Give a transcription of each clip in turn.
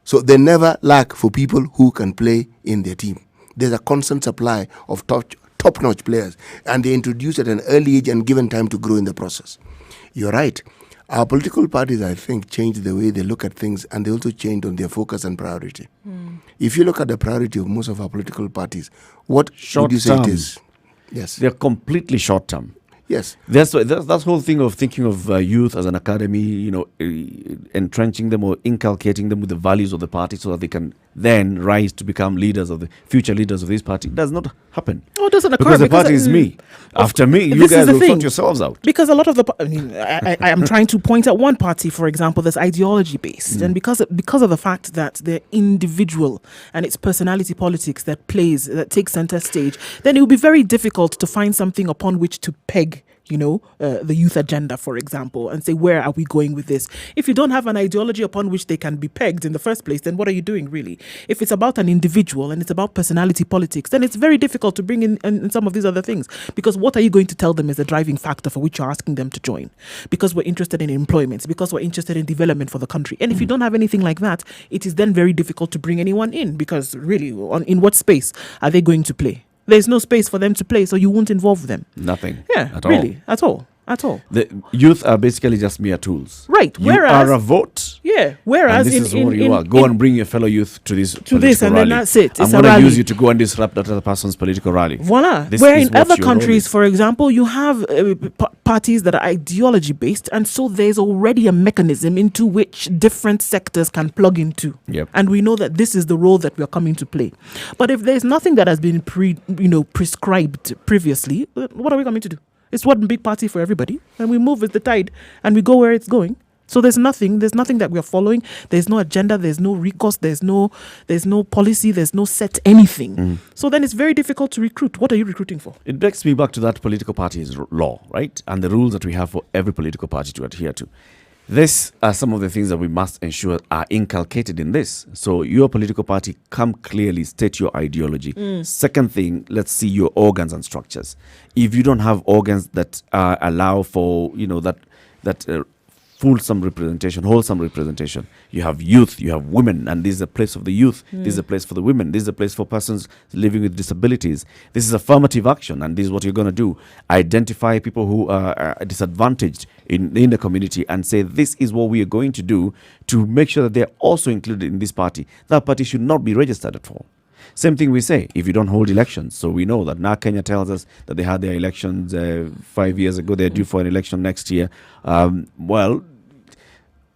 So they never lack for people who can play in their team. There's a constant supply of top-notch players, and they introduced at an early age and given time to grow in the process. You're right. Our political parties, I think, changed the way they look at things, and they also changed on their focus and priority. If you look at the priority of most of our political parties, what would you say it is? Yes. They're completely short-term. Yes. That's whole thing of thinking of youth as an academy, entrenching them or inculcating them with the values of the party so that they can then rise to become future leaders of this party. It does not happen. Oh, it doesn't occur. Because the party is me. After me, you guys will sort yourselves out. Because a lot of I am trying to point at one party, for example, that's ideology-based. And because of the fact that they're individual and it's personality politics that takes center stage, then it will be very difficult to find something upon which to peg the youth agenda, for example, and say, where are we going with this? If you don't have an ideology upon which they can be pegged in the first place, then what are you doing, really? If it's about an individual and it's about personality politics, then it's very difficult to bring in some of these other things, because what are you going to tell them is the driving factor for which you're asking them to join? Because we're interested in employment, because we're interested in development for the country. And if you don't have anything like that, it is then very difficult to bring anyone in, because really, in what space are they going to play? There's no space for them to play, so you won't involve them. Nothing. Yeah, at really, all. At all. The youth are basically just mere tools. Right. You are a vote. Yeah. Whereas and this is what you are. Go and bring your fellow youth to this political and rally. then that's it. I'm going to use you to go and disrupt that other person's political rally. Voila. Where in other countries, for example, you have parties that are ideology based, and so there's already a mechanism into which different sectors can plug into. Yep. And we know that this is the role that we are coming to play. But if there's nothing that has been prescribed previously, what are we coming to do? It's one big party for everybody, and we move with the tide, and we go where it's going. So there's nothing that we are following. There's no agenda. There's no recourse. There's no policy. There's no set anything. So then it's very difficult to recruit. What are you recruiting for? It brings me back to that political party's law, right? And the rules that we have for every political party to adhere to. These are some of the things that we must ensure are inculcated in this. So your political party, come clearly state your ideology. Second thing, let's see your organs and structures. If you don't have organs that allow for wholesome representation. You have youth, you have women, and this is a place of the youth. This is a place for the women. This is a place for persons living with disabilities. This is affirmative action, and this is what you're going to do. Identify people who are disadvantaged in the community and say, this is what we are going to do to make sure that they're also included in this party. That party should not be registered at all. Same thing we say, if you don't hold elections. So we know that now Kenya tells us that they had their elections 5 years ago. They're due for an election next year. Well,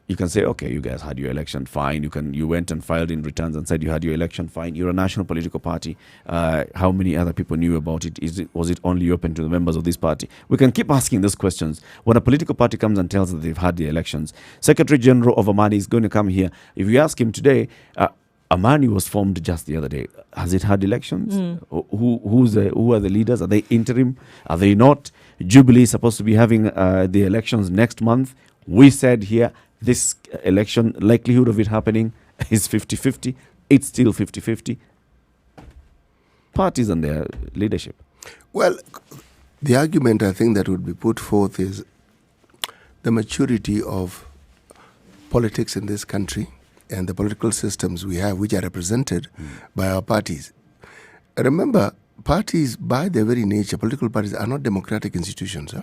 you can say, okay, you guys had your election, fine. You went and filed in returns and said you had your election, fine. You're a national political party. How many other people knew about it? Was it only open to the members of this party? We can keep asking those questions. When a political party comes and tells us that they've had their elections, Secretary General of Amani is going to come here. If you ask him today, Amani was formed just the other day. Has it had elections? Who are the leaders? Are they interim? Are they not? Jubilee is supposed to be having the elections next month. We said here, this election, likelihood of it happening is 50-50. It's still 50-50. Parties and their leadership. Well, the argument I think that would be put forth is the maturity of politics in this country and the political systems we have, which are represented by our parties. Remember, parties, by their very nature, political parties are not democratic institutions.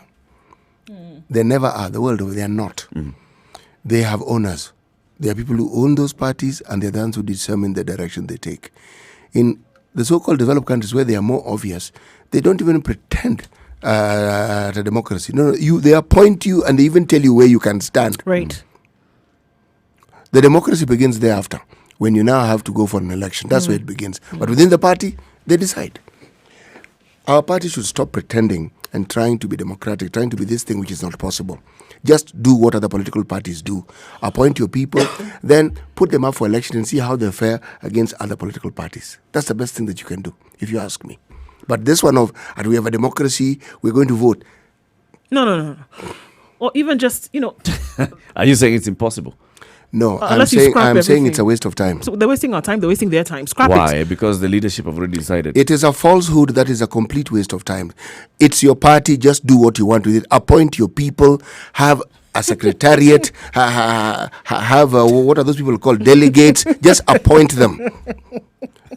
They never are. The world over, they are not. They have owners. There are people who own those parties, and they're the ones who determine the direction they take. In the so-called developed countries where they are more obvious, they don't even pretend to democracy. No, they appoint you, and they even tell you where you can stand. Right. The democracy begins thereafter, when you now have to go for an election. That's where it begins. But within the party, they decide. Our party should stop pretending and trying to be democratic, trying to be this thing which is not possible. Just do what other political parties do. Appoint your people, then put them up for election and see how they fare against other political parties. That's the best thing that you can do, if you ask me. But this one of, we have a democracy, we're going to vote. No. Or even just, Are you saying it's impossible? No, I'm saying it's a waste of time. So they're wasting our time, they're wasting their time. Scrap it. Why? Because the leadership have already decided. It is a falsehood that is a complete waste of time. It's your party, just do what you want with it. Appoint your people, have a secretariat, have what are those people called, delegates. Just appoint them.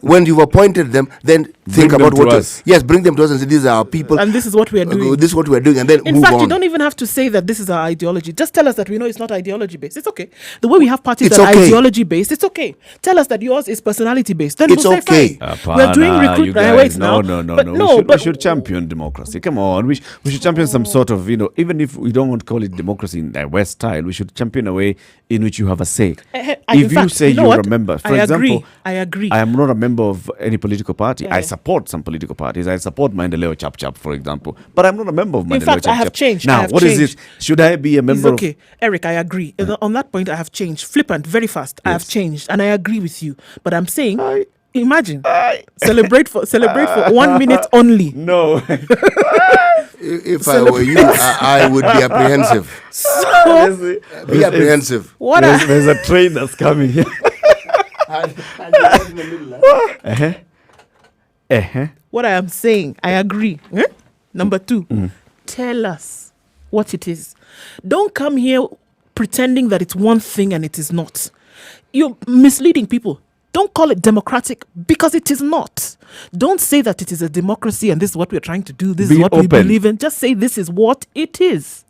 When you've appointed them, then think about what us. Yes, bring them to us and say these are our people. And this is what we are doing. This is what we are doing, and then In move fact, on. you don't even have to say that this is our ideology. Just tell us that we know it's not ideology based. It's okay. The way we have parties It's that are okay. ideology based, it's okay. Tell us that yours is personality based. Then It's we'll say okay. fine. We're doing You recruitment. guys, Wait no, now. no. But We should champion democracy. Come on, we should champion some sort of, even if we don't want to call it democracy in West style, we should champion a way in which you have a say. In If you fact, say you know you're what? a member, for I example, agree. I am not a member of any political party. I support some political parties. I support Maendeleo Chap Chap, for example, but I'm not a member of Maendeleo In fact, Chap I have Chap. changed. Now, I have what is changed. it? Should I be a It's member of... okay. Eric, I agree. On that point, I have changed. Flippant, very fast. I have Yes. changed. And I agree with you. But I'm saying, imagine, celebrate for 1 minute only. No. If I were you, I would be apprehensive. Be apprehensive. What There's a train that's coming here. What I am saying, I agree. Number 2, tell us what it is. Don't come here pretending that it's one thing and it is not. You're misleading people. Don't call it democratic because it is not. Don't say that it is a democracy and this is what we're trying to do. This is Be what we open. believe in. Just say this is what it is.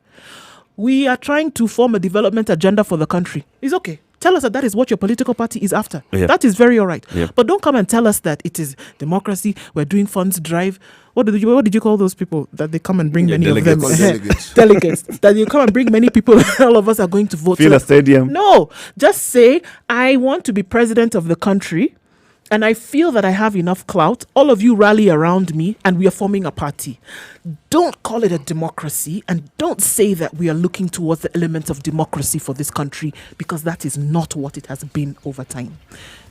We are trying to form a development agenda for the country. It's okay. Tell us that that is what your political party is after. Yep. That is very all right. Yep. But don't come and tell us that it is democracy. We're doing funds drive. What did you call those people that they come and bring many of them? Called delegates. Delegates. That you come and bring many people. All of us are going to vote. Fill a stadium. No, just say, I want to be president of the country and I feel that I have enough clout. All of you rally around me and we are forming a party. Don't call it a democracy and don't say that we are looking towards the elements of democracy for this country because that is not what it has been over time.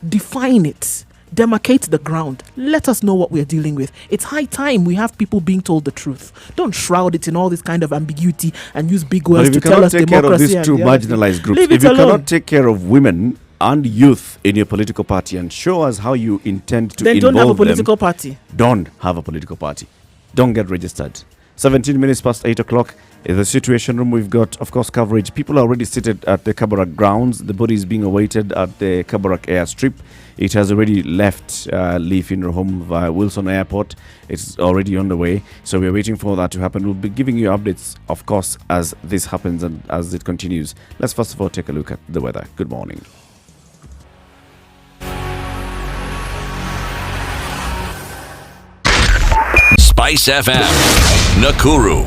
Define it. Demarcate the ground. Let us know what we're dealing with. It's high time we have people being told the truth. Don't shroud it in all this kind of ambiguity and use big But words if to you tell cannot us take care of democracy. these and two the other thing. marginalized groups, Leave if it you alone. cannot take care of women and youth in your political party and show us how you intend to then involve don't have a them, political party. don't have a political party. Don't get registered. 17 minutes past 8 o'clock. In the Situation Room, we've got, of course, coverage. People are already seated at the Kabarak grounds. The body is being awaited at the Kabarak airstrip. It has already left Lee Funeral Home via Wilson Airport. It's already on the way. So we're waiting for that to happen. We'll be giving you updates, of course, as this happens and as it continues. Let's first of all take a look at the weather. Good morning. Spice FM, Nakuru.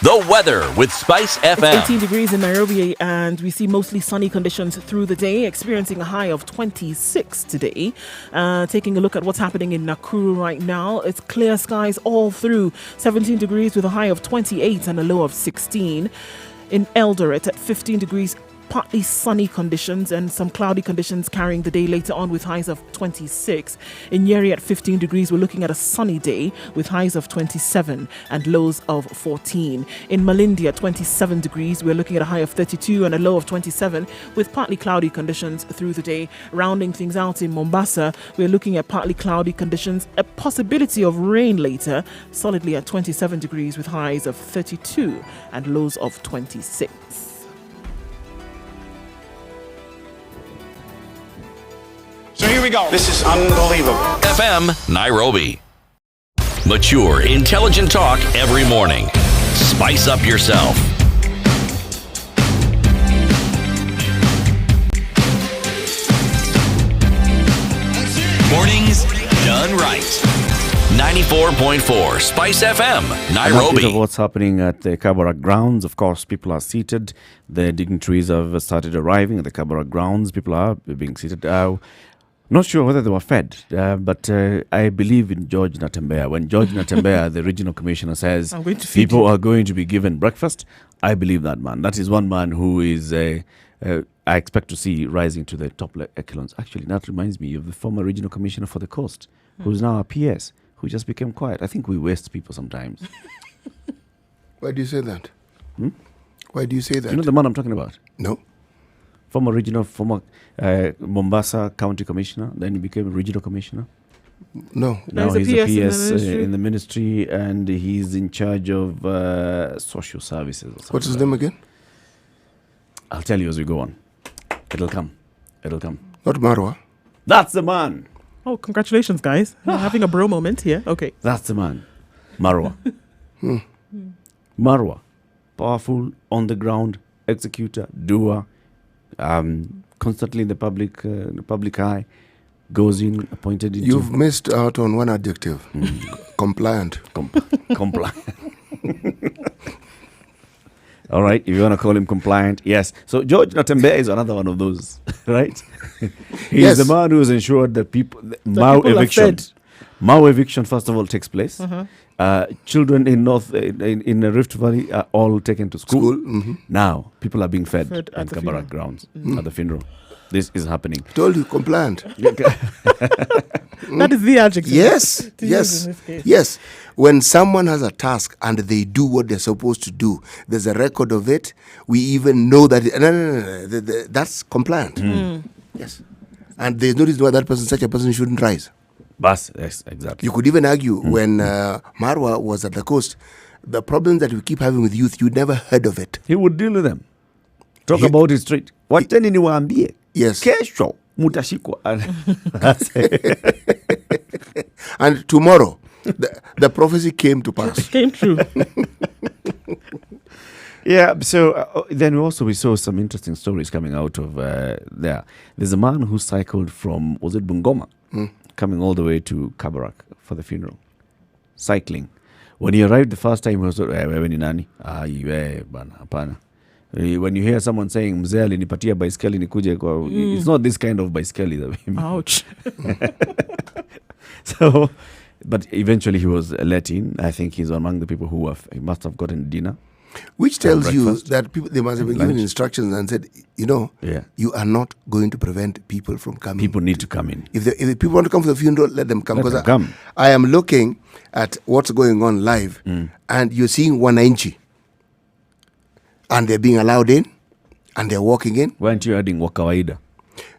The weather with Spice FM. 18 degrees in Nairobi and we see mostly sunny conditions through the day, experiencing a high of 26 today. Taking a look at what's happening in Nakuru right now, it's clear skies all through. 17 degrees with a high of 28 and a low of 16. In Eldoret at 15 degrees, partly sunny conditions and some cloudy conditions carrying the day later on with highs of 26. In Nyeri at 15 degrees, we're looking at a sunny day with highs of 27 and lows of 14. In Malindi at 27 degrees, we're looking at a high of 32 and a low of 27 with partly cloudy conditions through the day. Rounding things out in Mombasa, we're looking at partly cloudy conditions, a possibility of rain later, solidly at 27 degrees with highs of 32 and lows of 26. So here we go. This is unbelievable. FM, Nairobi. Mature, intelligent talk every morning. Spice up yourself. Mornings done right. 94.4 Spice FM, An update of Nairobi. what's happening at the Kabarak grounds. Of course, people are seated. The dignitaries have started arriving at the Kabarak grounds. People are being seated. Not sure whether they were fed, but I believe in George Natembea. When George Natembea, the regional commissioner, says I'm going to feed people you. are going to be given breakfast, I believe that man. That is one man who is, I expect to see rising to the top echelons. Actually, that reminds me of the former regional commissioner for the coast, who's now a PS, who just became quiet. I think we waste people sometimes. Why do you say that? Why do you say that? You know the man I'm talking about? No. Former Mombasa County Commissioner, then he became a regional commissioner. No. Now He's he's a a PS PS in the ministry, and he's in charge of social services. Or something. What's his name again? I'll tell you as we go on. It'll come. It'll come. Not Marwa. That's the man. Oh, congratulations, guys. We're having a bro moment here. Okay. That's the man. Marwa. Marwa. Powerful, on the ground, executor, doer, constantly in the public eye, goes in, appointed into... You've missed out on one adjective. Compliant. Compliant. All right, if you want to call him compliant, yes. So George Natembeya is another one of those, right? He's Yes. the man who has ensured that Mao people are eviction. fed. Mao eviction, first of all, takes place. Children in in the Rift Valley are all taken to school. Now, people are being fed Fed on at the Kabarak funeral. grounds at the funeral. This is happening. Told you, compliant. That is the adjective. Yes, to use yes, in this case. yes. When someone has a task and they do what they're supposed to do, there's a record of it. We even know that. No. That's compliant. Yes. And there's no reason why such a person shouldn't rise. Bas, yes, exactly. You could even argue when Marwa was at the coast, the problems that we keep having with youth, you never heard of it. He would deal with them. Talk about it straight. Wacheni niwaambie. Yes. Kesho mutashikwa. That's it. And tomorrow, the prophecy came to pass. Came true. Yeah, so then we saw some interesting stories coming out of there. There's a man who cycled from, was it Bungoma? Coming all the way to Kabarak for the funeral. Cycling. When he arrived the first time, he was wewe ni nani? Bana, hapana. When you hear someone saying mzee alinipatia baiskeli nikuje kwa, it's not this kind of baiskeli that Ouch. So, but eventually he was let in. I think he's among the people who he must have gotten dinner. Which tells you breakfast. that they must have been given Lunch. instructions and said, you are not going to prevent people from coming. People need to come in. If the people want to come for the funeral, let them come. Let them come. I am looking at what's going on live, and you're seeing wananchi, and they're being allowed in, and they're walking in. Why aren't you adding wakawaida?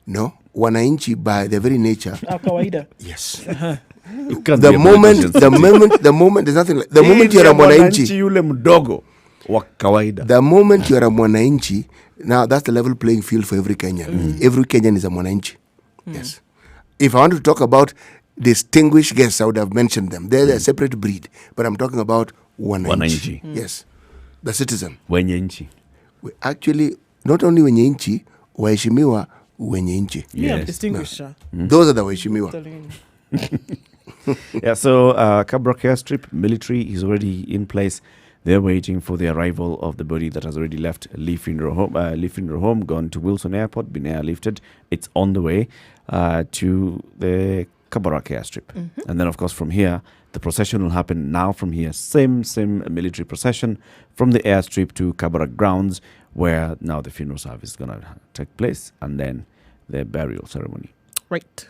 No, wananchi by their very nature. Kawaida. Yes. You can't The be a moment, politician. the moment, there's nothing like. The moment you're a mwananchi, yule mdogo wa kawaida. the moment you're a mwananchi, now that's the level playing field for every Kenyan. Every Kenyan is a mwananchi. Yes. If I wanted to talk about distinguished guests, I would have mentioned them. They're a separate breed. But I'm talking about wananchi. Wananchi. Yes. The citizen. Wenye nchi. We actually, not only wenye nchi, waheshimiwa wenye nchi. Yeah, Yes. distinguished. Those are the waheshimiwa. Yeah, so Kabarak airstrip, military is already in place. They're waiting for the arrival of the body that has already left Lee Funeral Home, gone to Wilson Airport, been airlifted. It's on the way to the Kabarak airstrip. And then, of course, from here, the procession will happen now from here. Same military procession from the airstrip to Kabarak grounds, where now the funeral service is going to take place, and then the burial ceremony. Right.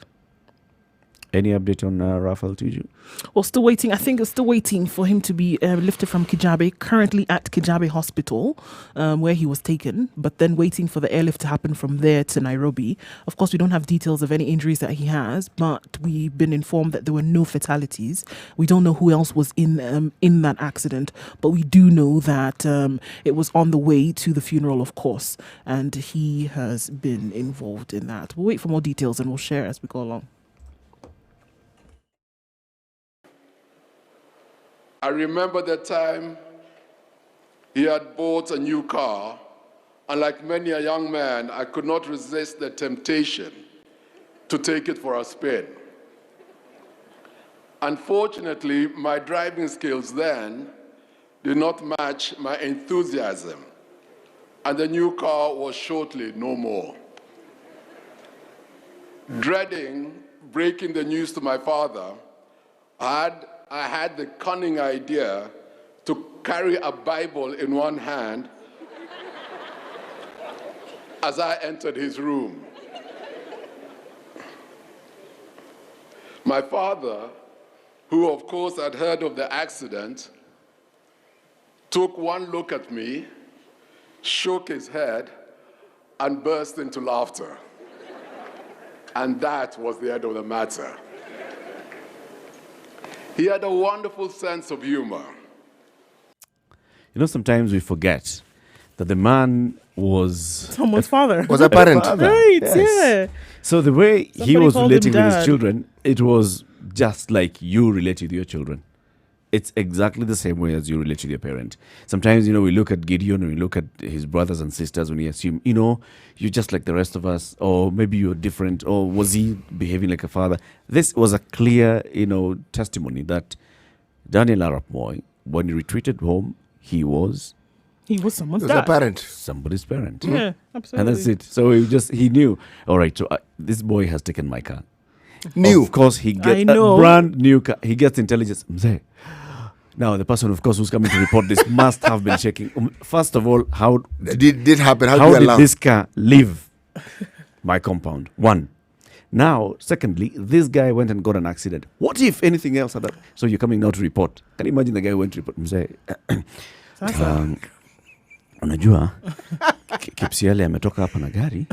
Any update on Raphael Tuju? Well, still waiting. I think it's still waiting for him to be lifted from Kijabe, currently at Kijabe Hospital, where he was taken, but then waiting for the airlift to happen from there to Nairobi. Of course, we don't have details of any injuries that he has, but we've been informed that there were no fatalities. We don't know who else was in that accident, but we do know that it was on the way to the funeral, of course, and he has been involved in that. We'll wait for more details and we'll share as we go along. I remember the time he had bought a new car, and like many a young man, I could not resist the temptation to take it for a spin. Unfortunately, my driving skills then did not match my enthusiasm, and the new car was shortly no more. Dreading breaking the news to my father, I had the cunning idea to carry a Bible in one hand as I entered his room. My father, who of course had heard of the accident, took one look at me, shook his head, and burst into laughter. And that was the end of the matter. He had a wonderful sense of humor. You know, sometimes we forget that the man was Someone's father. Was a parent. Right, Yes. yeah. So the way he Somebody was called him relating with his dad. children, it was just like you relate with your children. It's exactly the same way as you relate with your parent. Sometimes, we look at Gideon and we look at his brothers and sisters when we assume, you're just like the rest of us, or maybe you're different, or was he behaving like a father? This was a clear, testimony that Daniel Arap Moi, when he retreated home, he was someone's Was a dad. parent. somebody's parent. Yeah, absolutely. And that's it. So he knew, all right, so this boy has taken my car. New. Of course, he I gets a know. brand new car. He gets intelligence. Mzee. Now, the person, of course, who's coming to report this must have been checking. First of all, how Did happen? How, how do you did allow? this car leave my compound? One. Now, secondly, this guy went and got an accident. What if anything else had happened? So you're coming now to report. Can you imagine the guy who went to report? Mzee, unajua Kipsiale ametoka hapa na gari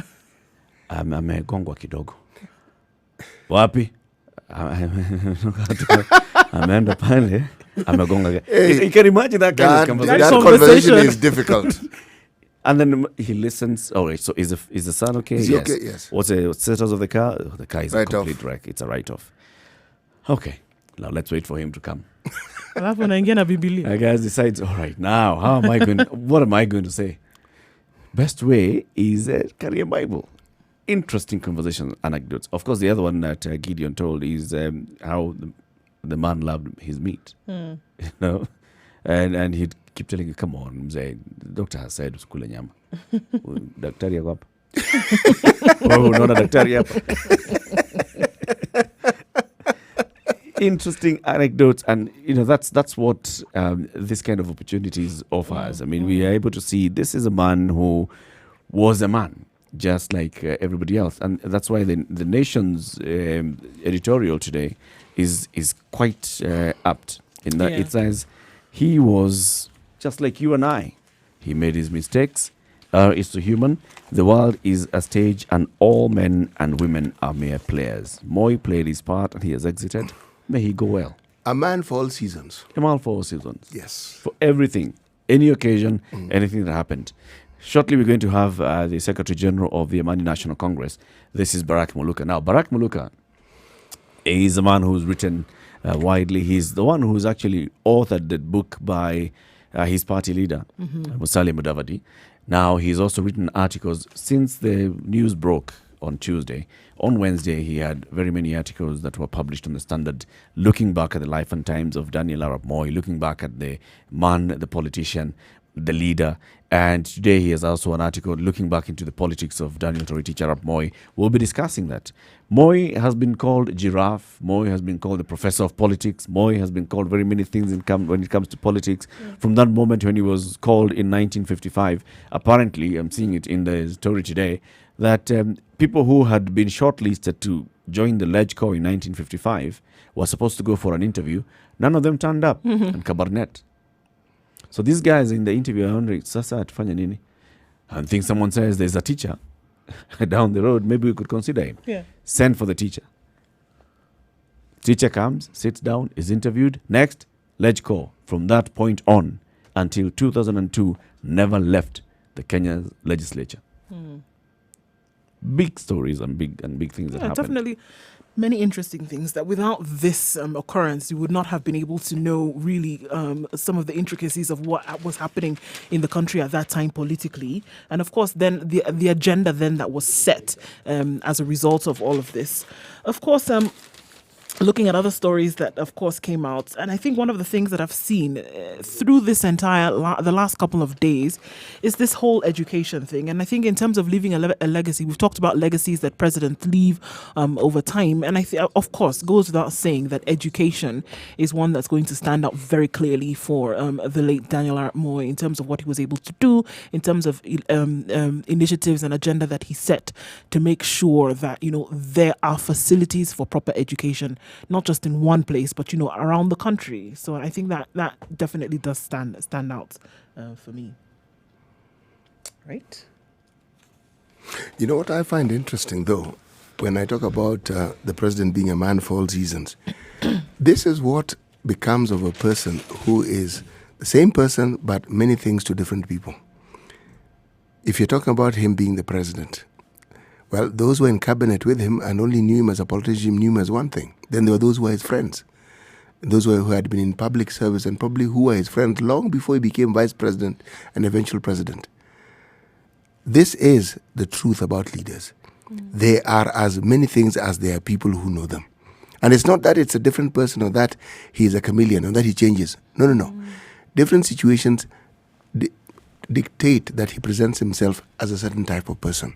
amegongwa kidogo. Wapi? Ameenda pale amegonga gari. Hey, You can imagine that kind of conversation. that conversation. conversation is difficult. And then he listens. All right, so is the son okay? Is he okay? Yes. What's the status of the car? Oh, the car is a Write-off. complete wreck. It's a write-off. Okay, now let's wait for him to come. Alafu unaingia na Biblia. The guy decides, all right, now what am I going to say? Best way is carry a Bible. Interesting conversation anecdotes. Of course, the other one that Gideon told is how the man loved his meat. You know, and he'd keep telling you, come on, mzee, the doctor has said usikule nyama. Daktari yako hapa. Oh, unaona daktari hapa. Interesting anecdotes, and that's what this kind of opportunities offers. I mean, we are able to see this is a man who was a man, just like everybody else, and that's why the nation's editorial today is quite apt in that it says he was just like you and I. He made his mistakes. Is to human. The world is a stage, and all men and women are mere players. Moi played his part, and he has exited. May he go well. A man for all seasons. A man for all seasons. Yes. For everything, any occasion, anything that happened. Shortly, we're going to have the Secretary General of the Amani National Congress. This is Barack Muluka. Now, Barack Muluka is a man who's written widely. He's the one who's actually authored the book by his party leader, Musalia Mudavadi. Now, he's also written articles since the news broke on Tuesday. On Wednesday, he had very many articles that were published on the Standard, looking back at the life and times of Daniel Arap Moi, looking back at the man, the politician, the leader. And today he has also an article looking back into the politics of Daniel Toroitich Arap Moi. We'll be discussing that. Moi has been called giraffe. Moi has been called the professor of politics. Moi has been called very many things when it comes to politics. From that moment when he was called in 1955, apparently, I'm seeing it in the story today, that people who had been shortlisted to join the Ledge Corps in 1955 were supposed to go for an interview. None of them turned up. And Cabernet. So these guys in the interview are wondering, sasa atufanya nini? And think someone says there's a teacher down the road, maybe we could consider him. Yeah. Send for the teacher. Teacher comes, sits down, is interviewed. Next, Ledge Corps. From that point on until 2002, never left the Kenya legislature. Big stories and big things that happened. Definitely many interesting things that without this occurrence, you would not have been able to know really some of the intricacies of what was happening in the country at that time politically. And of course, then the agenda then that was set as a result of all of this. Of course, looking at other stories that, of course, came out. And I think one of the things that I've seen through this the last couple of days is this whole education thing. And I think in terms of leaving a legacy, we've talked about legacies that presidents leave over time. And I think, of course, goes without saying that education is one that's going to stand out very clearly for the late Daniel Arap Moi in terms of what he was able to do, in terms of initiatives and agenda that he set to make sure that, there are facilities for proper education, not just in one place, but, around the country. So I think that definitely does stand out for me. Right? You know what I find interesting, though, when I talk about the president being a man for all seasons, this is what becomes of a person who is the same person but many things to different people. If you're talking about him being the president, well, those who were in cabinet with him and only knew him as a politician knew him as one thing. Then there were those who were his friends. Those who had been in public service and probably who were his friends long before he became vice president and eventual president. This is the truth about leaders. They are as many things as there are people who know them. And it's not that it's a different person or that he's a chameleon or that he changes. No. Different situations dictate that he presents himself as a certain type of person.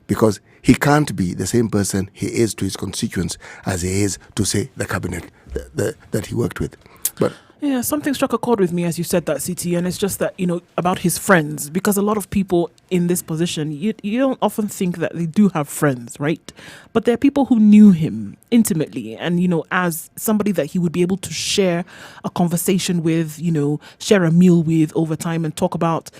Because he can't be the same person he is to his constituents as he is to, say, the cabinet that he worked with. But yeah, something struck a chord with me as you said that, CT, and it's just that, about his friends, because a lot of people in this position, you don't often think that they do have friends, right? But there are people who knew him intimately and, as somebody that he would be able to share a conversation with, share a meal with over time and talk about,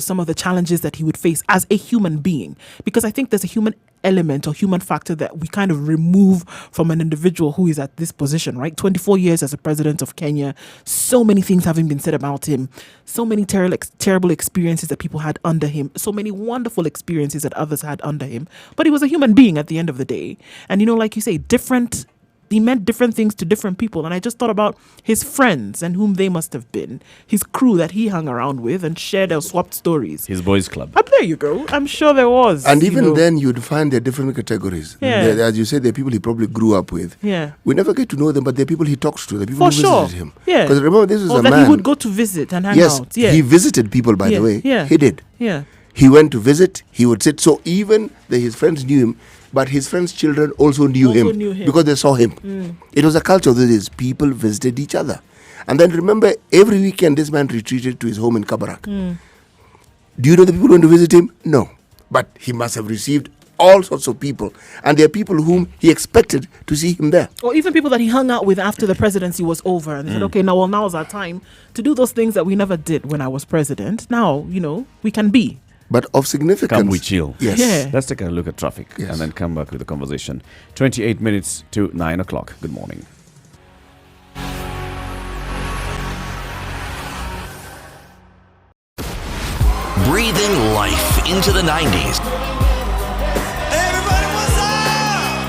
some of the challenges that he would face as a human being. Because I think there's a human element or human factor that we kind of remove from an individual who is at this position, right? 24 years as a president of Kenya, so many things having been said about him, so many terrible experiences that people had under him, so many wonderful experiences that others had under him. But he was a human being at the end of the day. And, like you say, he meant different things to different people. And I just thought about his friends and whom they must have been, his crew that he hung around with and shared or swapped stories. His boys' club. But there you go. I'm sure there was. And even then, you'd find there are different categories. Yeah. As you said, there are people he probably grew up with. Yeah. We never get to know them, but there are people he talks to, the people For who sure. visited him. Yeah. Because remember, this is or a that man. he would go to visit and hang yes, out. Yeah. he visited people, by the way. Yeah. He did. Yeah. He went to visit, he would sit. So even his friends knew him, but his friends' children also knew him because they saw him. It was a culture that is people visited each other. And then remember, every weekend this man retreated to his home in Kabarak. Do you know the people who went to visit him? No. But he must have received all sorts of people. And there are people whom he expected to see him there. Or even people that he hung out with after the presidency was over. And they said, okay, now's our time to do those things that we never did when I was president. Now, we can be. But of significance. Come we chill. Yes. Yeah. Let's take a look at traffic and then come back with the conversation. 28 minutes to 9 o'clock. Good morning. Breathing life into the 90s. Everybody, what's up?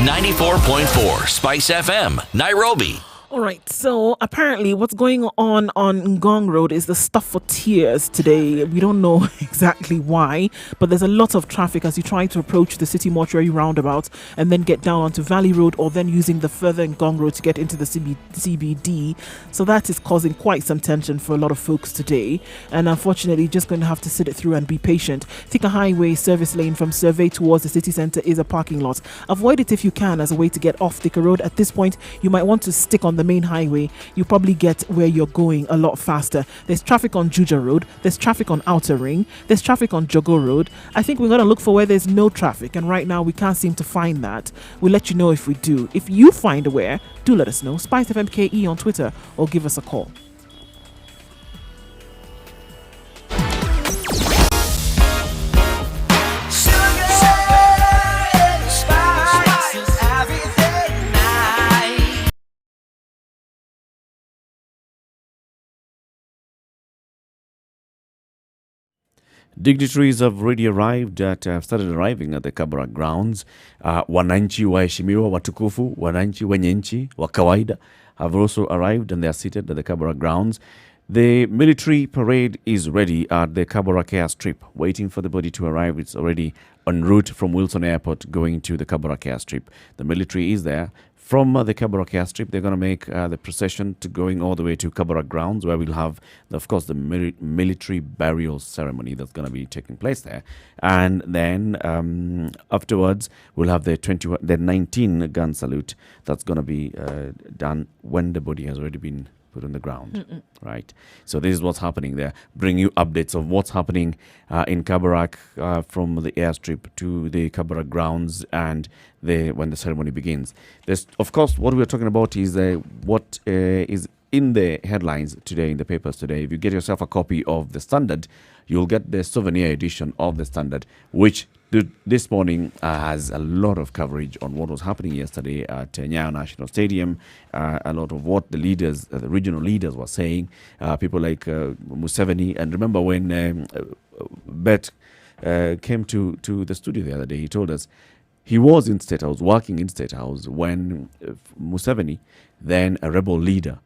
94.4 Spice FM, Nairobi. All right, so apparently what's going on Ngong Road is the stuff for tears today. We don't know exactly why, but there's a lot of traffic as you try to approach the City Mortuary roundabout and then get down onto Valley Road or then using the further Ngong Road to get into the CBD. So that is causing quite some tension for a lot of folks today. And unfortunately, just going to have to sit it through and be patient. Thika Highway service lane from Survey towards the city centre is a parking lot. Avoid it if you can as a way to get off Thika Road. At this point, you might want to stick on the main highway. You probably get where you're going a lot faster. There's traffic on Juja Road. There's traffic on Outer Ring. There's traffic on Jogo Road. I think we're going to look for where there's no traffic, and right now we can't seem to find that. We'll let you know if we do. If you find where, do let us know. Spice FMKE on Twitter or give us a call. Dignitaries have already started arriving at the Kabarak grounds. Wananchi waheshimiwa watukufu, wananchi wenye nchi wa kawaida have also arrived and they are seated at the Kabarak grounds. The military parade is ready at the Kabarak airstrip, waiting for the body to arrive. It's already en route from Wilson Airport going to the Kabarak airstrip. The military is there. From the Kabarak airstrip, they're going to make the procession to going all the way to Kabarak grounds, where we'll have, of course, the military burial ceremony that's going to be taking place there. And then afterwards, we'll have the 19 gun salute that's going to be done when the body has already been put on the ground, right? So this is what's happening there. Bring you updates of what's happening in Kabarak from the airstrip to the Kabarak grounds and when the ceremony begins. There's, of course, what we're talking about is what is in the headlines today, in the papers today, if you get yourself a copy of the Standard, you'll get the souvenir edition of the Standard, which this morning has a lot of coverage on what was happening yesterday at Nyayo National Stadium, a lot of what the leaders, the regional leaders were saying, people like Museveni. And remember when Bet came to the studio the other day, he told us he was in State House, working in State House, when Museveni, then a rebel leader,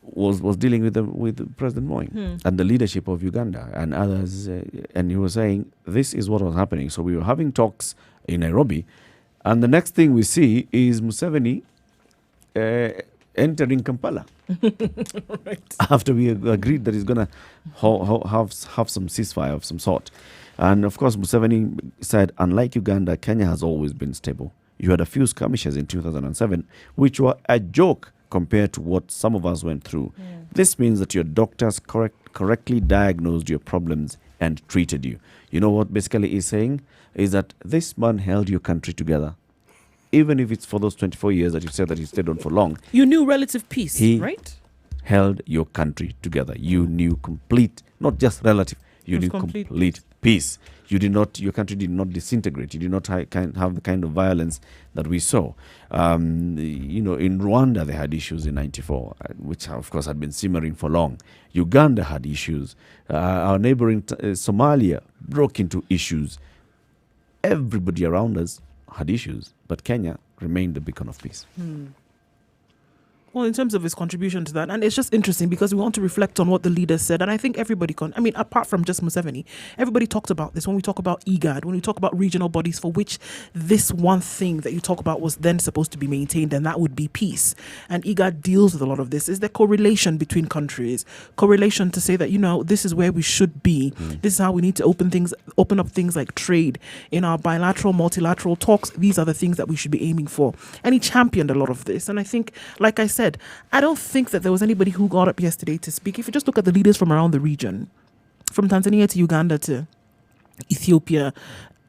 was dealing with President Moi and the leadership of Uganda and others, and he was saying this is what was happening. So we were having talks in Nairobi, and the next thing we see is Museveni entering Kampala. Right. After we agreed that he's going to have some ceasefire of some sort. And of course, Museveni said, unlike Uganda, Kenya has always been stable. You had a few skirmishes in 2007, which were a joke compared to what some of us went through. This means that your doctors correctly diagnosed your problems and treated you. You know what basically he's saying? Is that this man held your country together. Even if it's for those 24 years that you said that he stayed on for long. You knew relative peace, He right? held your country together. You knew complete, not just relative, you knew complete peace. Your country did not disintegrate. You did not have the kind of violence that we saw. In Rwanda, they had issues in 94, which of course had been simmering for long. Uganda had issues. Our neighboring Somalia broke into issues. Everybody around us had issues, but Kenya remained the beacon of peace. Well, in terms of his contribution to that, and it's just interesting because we want to reflect on what the leaders said, and I think everybody apart from just Museveni, everybody talked about this when we talk about IGAD, when we talk about regional bodies for which this one thing that you talk about was then supposed to be maintained, and that would be peace. And IGAD deals with a lot of this. Is there correlation between countries? Correlation to say that, this is where we should be. This is how we need to open up things like trade in our bilateral, multilateral talks. These are the things that we should be aiming for. And he championed a lot of this. And I think, like I said, I don't think that there was anybody who got up yesterday to speak. If you just look at the leaders from around the region, from Tanzania to Uganda to Ethiopia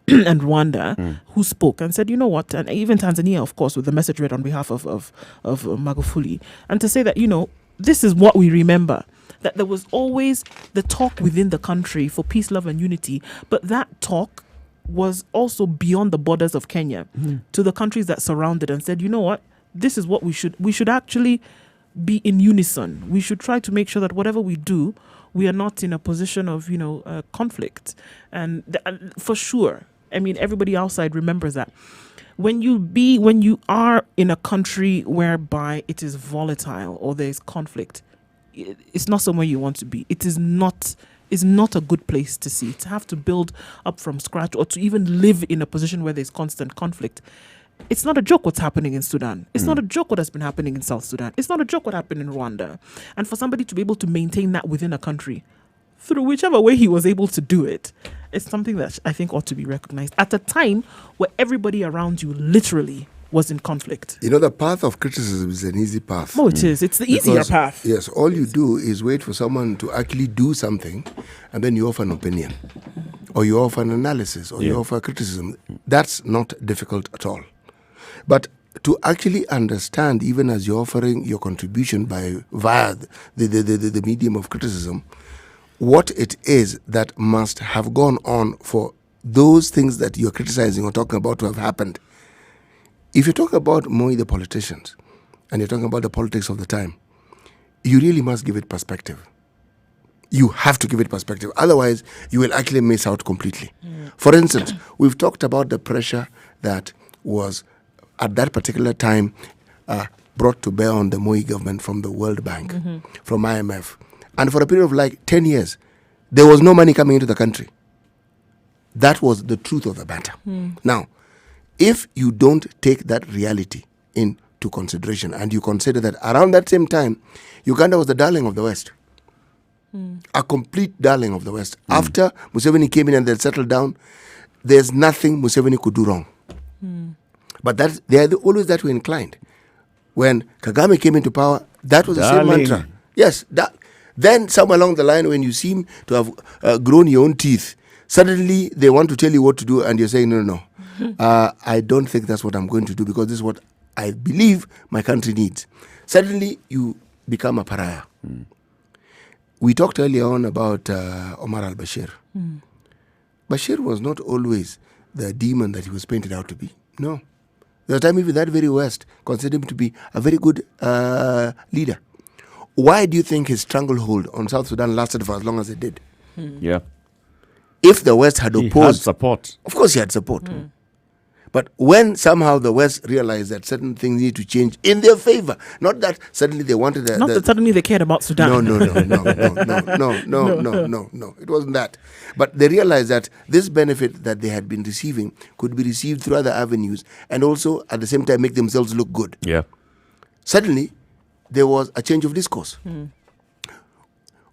and Rwanda, who spoke and said, you know what, and even Tanzania, of course, with the message read on behalf of Magufuli, and to say that, this is what we remember, that there was always the talk within the country for peace, love and unity, but that talk was also beyond the borders of Kenya to the countries that surrounded, and said, you know what, this is what we should actually be in unison. We should try to make sure that whatever we do, we are not in a position of, conflict. And for sure, everybody outside remembers that. When you are in a country whereby it is volatile or there is conflict, it's not somewhere you want to be. It is not a good place to see. To have to build up from scratch or to even live in a position where there's constant conflict. It's not a joke what's happening in Sudan. It's not a joke what has been happening in South Sudan. It's not a joke what happened in Rwanda. And for somebody to be able to maintain that within a country, through whichever way he was able to do it, it's something that I think ought to be recognized at a time where everybody around you literally was in conflict. The path of criticism is an easy path. Oh, it is. It's the easier path. Yes, all you do is wait for someone to actually do something, and then you offer an opinion, or you offer an analysis, or you offer criticism. That's not difficult at all. But to actually understand, even as you're offering your contribution via the medium of criticism, what it is that must have gone on for those things that you're criticizing or talking about to have happened. If you talk about Moi, the politicians, and you're talking about the politics of the time, you really must give it perspective. You have to give it perspective. Otherwise, you will actually miss out completely. For instance, we've talked about the pressure that was at that particular time brought to bear on the Moi government from the World Bank, from IMF. And for a period of like 10 years, there was no money coming into the country. That was the truth of the matter. Now, if you don't take that reality into consideration and you consider that around that same time, Uganda was the darling of the West. A complete darling of the West. After Museveni came in and they settled down, there's nothing Museveni could do wrong. But they are always that way inclined. When Kagame came into power, that was the same mantra. Yes. Then somewhere along the line, when you seem to have grown your own teeth, suddenly they want to tell you what to do, and you're saying, no. I don't think that's what I'm going to do, because this is what I believe my country needs. suddenly you become a pariah. We talked earlier on about Omar al-Bashir. Bashir was not always the demon that he was painted out to be. No. There was a time even that very West considered him to be a very good leader. Why do you think his stranglehold on South Sudan lasted for as long as it did? Yeah. If the West had He opposed... had support. Of course he had support. But when somehow the West realized that certain things need to change in their favor, not that suddenly they wanted... Not that suddenly they cared about Sudan. No. It wasn't that. But they realized that this benefit that they had been receiving could be received through other avenues and also at the same time make themselves look good. Yeah. Suddenly, there was a change of discourse.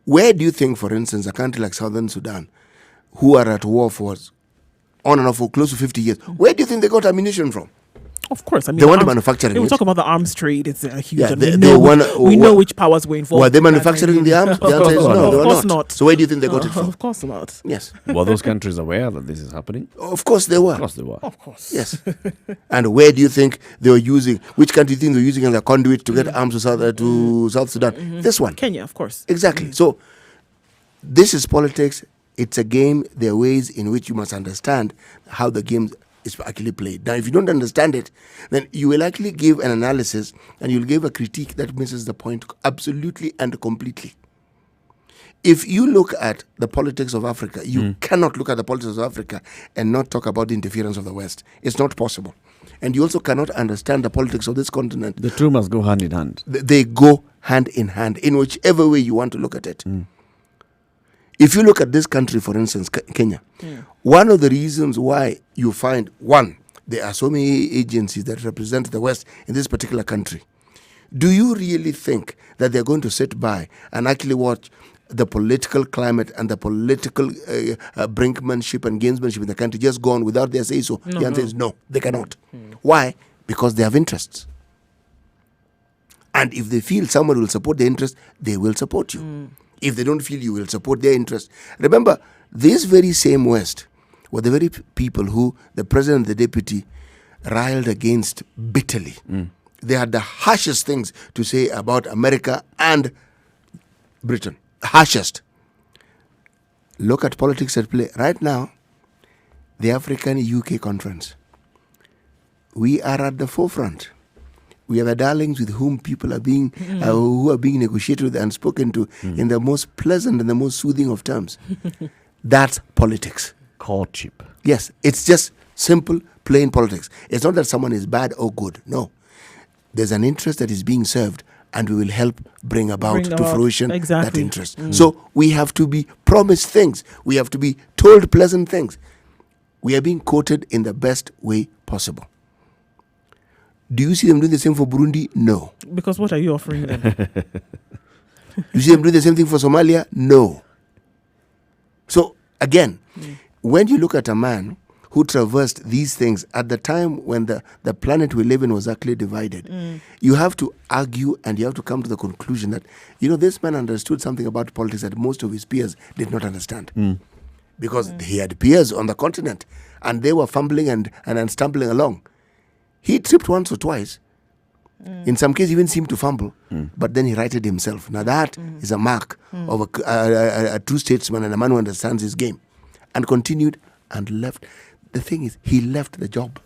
Where do you think, for instance, a country like Southern Sudan, who are at war for on and off for close to 50 years, where do you think they got ammunition from? Of course, I mean They want to manufacture it. We talk about the arms trade; it's a huge. Yeah, and they we know which powers were involved. Were they in that, manufacturing the arms? The answer is no, they were Of course not. So where do you think they got it from? Of course not. Yes. Were those countries aware that this is happening? Of course they were. Of course they were. Of course. Yes. And where do you think they were using, which country do you think they were using as a conduit to get arms to South Sudan? This one. Kenya, of course. Exactly. So this is politics. It's a game. There are ways in which you must understand how the game is actually played. Now, if you don't understand it, then you will actually give an analysis and you'll give a critique that misses the point absolutely and completely. If you look at the politics of Africa, you cannot look at the politics of Africa and not talk about the interference of the West. It's not possible. And you also cannot understand the politics of this continent. The two must go hand in hand. They go hand in hand in whichever way you want to look at it. If you look at this country, for instance, Kenya, one of the reasons why you find, one, there are so many agencies that represent the West in this particular country. Do you really think that they're going to sit by and actually watch the political climate and the political brinkmanship and gamesmanship in the country just go on without their say-so? The answer is no, they cannot. Why? Because they have interests. And if they feel someone will support their interest, they will support you. If they don't feel you will support their interest. Remember, this very same West were the very people who the president and the deputy riled against bitterly. They had the harshest things to say about America and Britain. Harshest. Look at politics at play. Right now, the African-UK conference. We are at the forefront. We are the darlings with whom people are being, who are being negotiated with and spoken to in the most pleasant and the most soothing of terms. That's politics. Courtship. Yes, it's just simple, plain politics. It's not that someone is bad or good. No. There's an interest that is being served and we will help bring about to fruition that interest. So we have to be promised things. We have to be told pleasant things. We are being quoted in the best way possible. Do you see them doing the same for Burundi? No. Because what are you offering them? Do you see them doing the same thing for Somalia? No. So, again, when you look at a man who traversed these things at the time when the planet we live in was actually divided, you have to argue and you have to come to the conclusion that, this man understood something about politics that most of his peers did not understand. Because he had peers on the continent and they were fumbling and stumbling along. He tripped once or twice. In some cases, even seemed to fumble. But then he righted himself. Now that is a mark of a true statesman and a man who understands his game. And continued and left. The thing is, he left the job.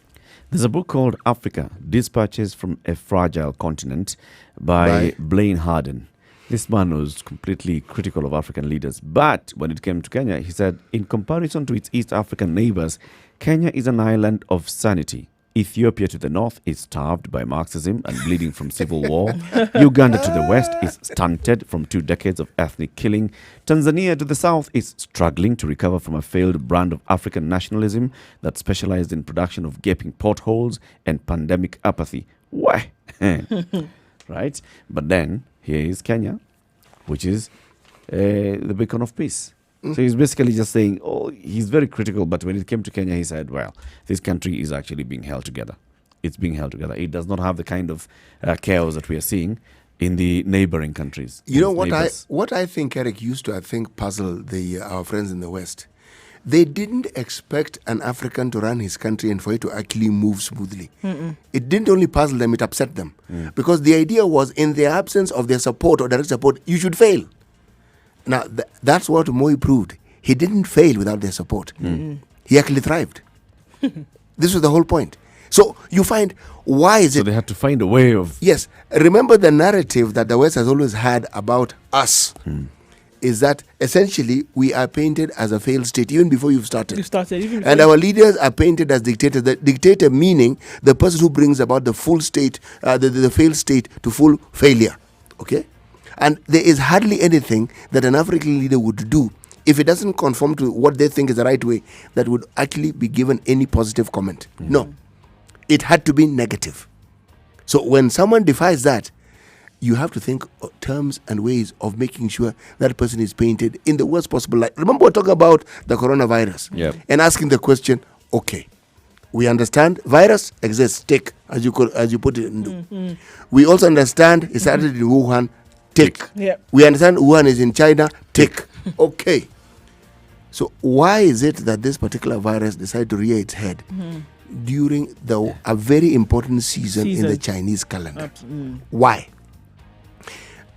There's a book called Africa, Dispatches from a Fragile Continent by Blaine Harden. This man was completely critical of African leaders. But when it came to Kenya, he said, in comparison to its East African neighbors, Kenya is an island of sanity. Ethiopia to the north is starved by Marxism and bleeding from civil war. Uganda to the west is stunted from 2 decades of ethnic killing. Tanzania to the south is struggling to recover from a failed brand of African nationalism that specialized in production of gaping potholes and pandemic apathy. Why? Right? But then, here is Kenya, which is the beacon of peace. So he's basically just saying, he's very critical, but when it came to Kenya, he said, well, this country is actually being held together. It's being held together. It does not have the kind of chaos that we are seeing in the neighboring countries. What I think, Eric, used to, puzzle our friends in the West. They didn't expect an African to run his country and for it to actually move smoothly. It didn't only puzzle them, it upset them. Because the idea was, in the absence of their support or direct support, you should fail. Now, that's what Moi proved. He didn't fail without their support. He actually thrived. This was the whole point. So you find, why is it... So they had to find a way of... Yes. Remember the narrative that the West has always had about us is that essentially we are painted as a failed state even before you've started. And our leaders are painted as dictators. The dictator meaning the person who brings about the full state, the failed state to full failure. Okay? And there is hardly anything that an African leader would do if it doesn't conform to what they think is the right way that would actually be given any positive comment. No. It had to be negative. So when someone defies that, you have to think of terms and ways of making sure that person is painted in the worst possible light. Remember, we're talking about the coronavirus and asking the question, okay, we understand virus exists, tick, as you put it in. We also understand it started in Wuhan, tick. We understand Wuhan is in China, tick. Okay. So why is it that this particular virus decided to rear its head during a very important season in the Chinese calendar? Why?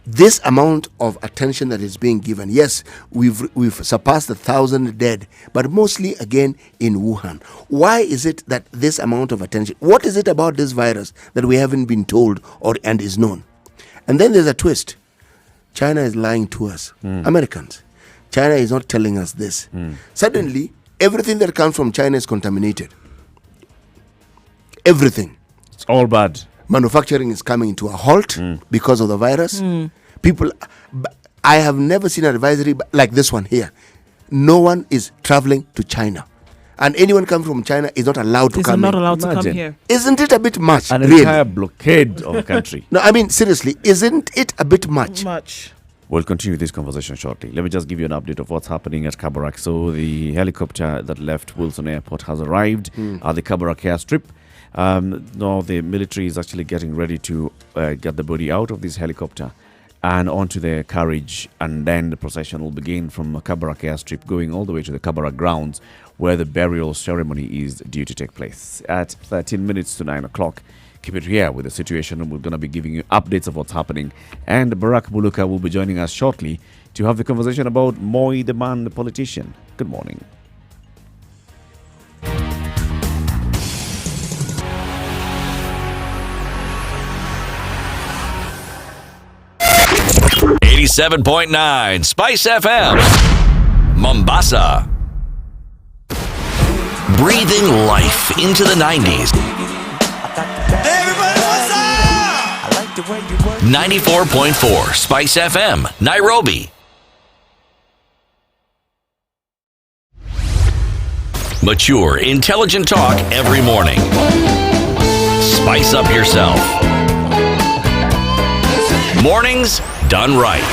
This amount of attention that is being given, yes, we've surpassed 1,000 dead, but mostly again in Wuhan. Why is it that this amount of attention? What is it about this virus that we haven't been told and is known? And then there's a twist. China is lying to us, Americans. China is not telling us this. Suddenly, everything that comes from China is contaminated. Everything. It's all bad. Manufacturing is coming to a halt because of the virus. People, I have never seen an advisory like this one here. No one is traveling to China. And anyone coming from China is not allowed to come in. Not allowed to come here. Isn't it a bit much? An really? entire blockade of a country. No, I mean, seriously, isn't it a bit much? We'll continue this conversation shortly. Let me just give you an update of what's happening at Kabarak. So the helicopter that left Wilson Airport has arrived at the Kabarak airstrip. Now the military is actually getting ready to get the body out of this helicopter and onto the carriage, and then the procession will begin from Kabarak airstrip going all the way to the Kabarak grounds where the burial ceremony is due to take place at 13 minutes to 9 o'clock. Keep it here with the situation. We're going to be giving you updates of what's happening, and Barack Muluka will be joining us shortly to have the conversation about Moi the man, the politician. Good morning. .9 Spice FM, Mombasa. Breathing life into the 90s. 94.4 Spice FM, Nairobi. Mature, intelligent talk every morning. Spice up yourself. Mornings done right.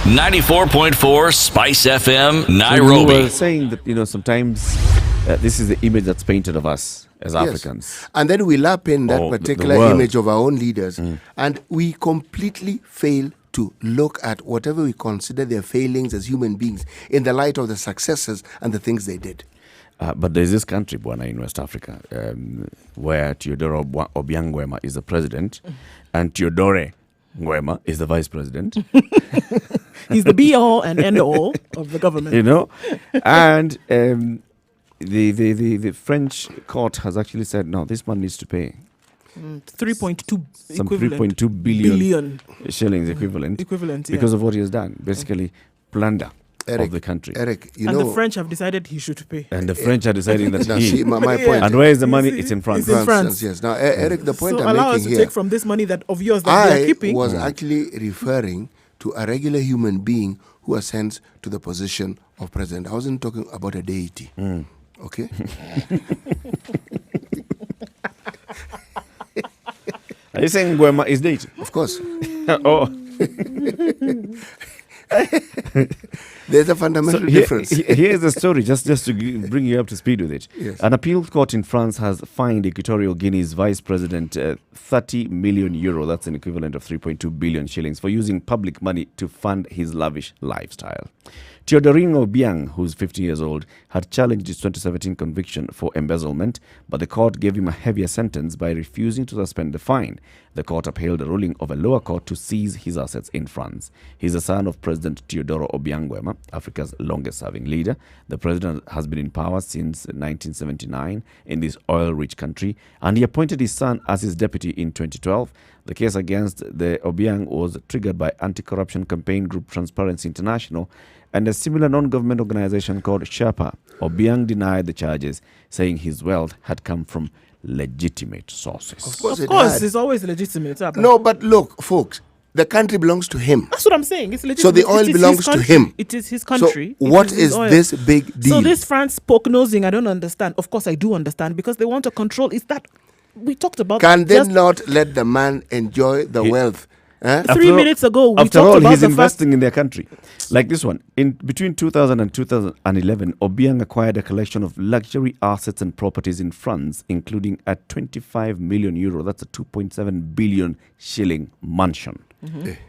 94.4 Spice FM, Nairobi. So you were saying that, sometimes this is the image that's painted of us as Africans. And then we lap in that particular image of our own leaders, and we completely fail to look at whatever we consider their failings as human beings in the light of the successes and the things they did. But there's this country, Bwana, in West Africa, where Teodoro Obiang Nguema is the president, and Teodore Nguema is the vice president. He's the be-all and end-all of the government. And the French court has actually said, no, this man needs to pay 3.2 billion shillings equivalent yeah. because of what he has done. Basically, plunder of the country. Eric, the French have decided he should pay. And the French are deciding that my point. And where is the money? It's in France. It's in France. Yes. Now, Eric, the point I'm allow making us to here, take from this money that of yours that we are keeping. I was actually referring to a regular human being who ascends to the position of president. I wasn't talking about a deity. Okay? Are you saying Nguema is deity? Of course. Oh. There's a fundamental difference. Here's the story, just to bring you up to speed with it. Yes. An appeal court in France has fined Equatorial Guinea's vice president 30 million euro, that's an equivalent of 3.2 billion shillings, for using public money to fund his lavish lifestyle. Teodorino Obiang, who's 50 years old, had challenged his 2017 conviction for embezzlement, but the court gave him a heavier sentence by refusing to suspend the fine. The court upheld the ruling of a lower court to seize his assets in France. He's the son of President Teodoro Obiang Nguema, Africa's longest-serving leader. The president has been in power since 1979 in this oil-rich country, and he appointed his son as his deputy in 2012. The case against the Obiang was triggered by anti-corruption campaign group Transparency International and a similar non-government organization called Sherpa. Obiang denied the charges, saying his wealth had come from legitimate sources. Of course, Of course, it's always legitimate. No, but look, folks, the country belongs to him. That's what I'm saying. It's legitimate. So the oil It is belongs his to country. him. It is his country. So It what his is oil. this big deal? So this France poke nosing, I don't understand. Of course, I do understand because they want to control. Is that we talked about? Can they just not let the man enjoy the wealth? Eh? 3 minutes ago, we After talked all, about he's the fact. investing in their country. Like this one. In between 2000 and 2011, Obiang acquired a collection of luxury assets and properties in France, including a 25 million euro, that's a 2.7 billion shilling mansion.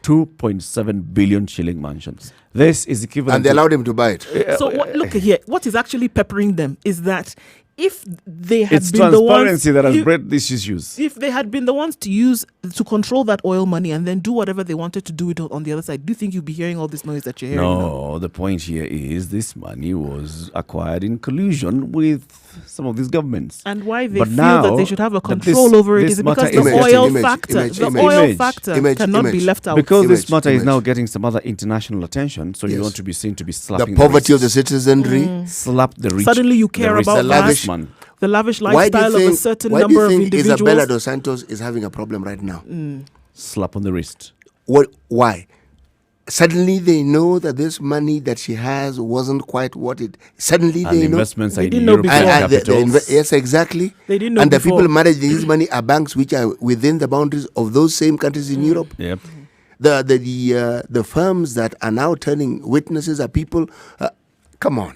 2.7 billion shilling mansions. This is equivalent And they allowed him to buy it. So look here. What is actually peppering them is that if they had It's been the ones, transparency that has bred these issues. if they had been the ones to control that oil money and then do whatever they wanted to do it on the other side, do you think you'd be hearing all this noise that you're hearing now? No, the point here is this money was acquired in collusion with some of these governments. And why they But feel now that they should have a that control over it this is because matter the is- oil Image, factor, image, the image. oil Image. factor Image, cannot be image. left out. Because Image, this matter is image. now getting some other international attention, so you Yes. want to be seen to be The slapping poverty of the rich. citizenry. Slap the rich. Suddenly you care the rich, about the that. lavish man. The lavish Why do you lifestyle think, of a certain why do number you of think individuals. Isabella dos Santos is having a problem right now? Slap on the wrist. Why? Suddenly they know that this money that she has wasn't quite what it. Suddenly And they know. investments They are in didn't know European before. And the capitals. yes, exactly. They didn't know and the before. people managing this money are banks which are within the boundaries of those same countries in Europe. Yep. The firms that are now turning witnesses are people. Come on,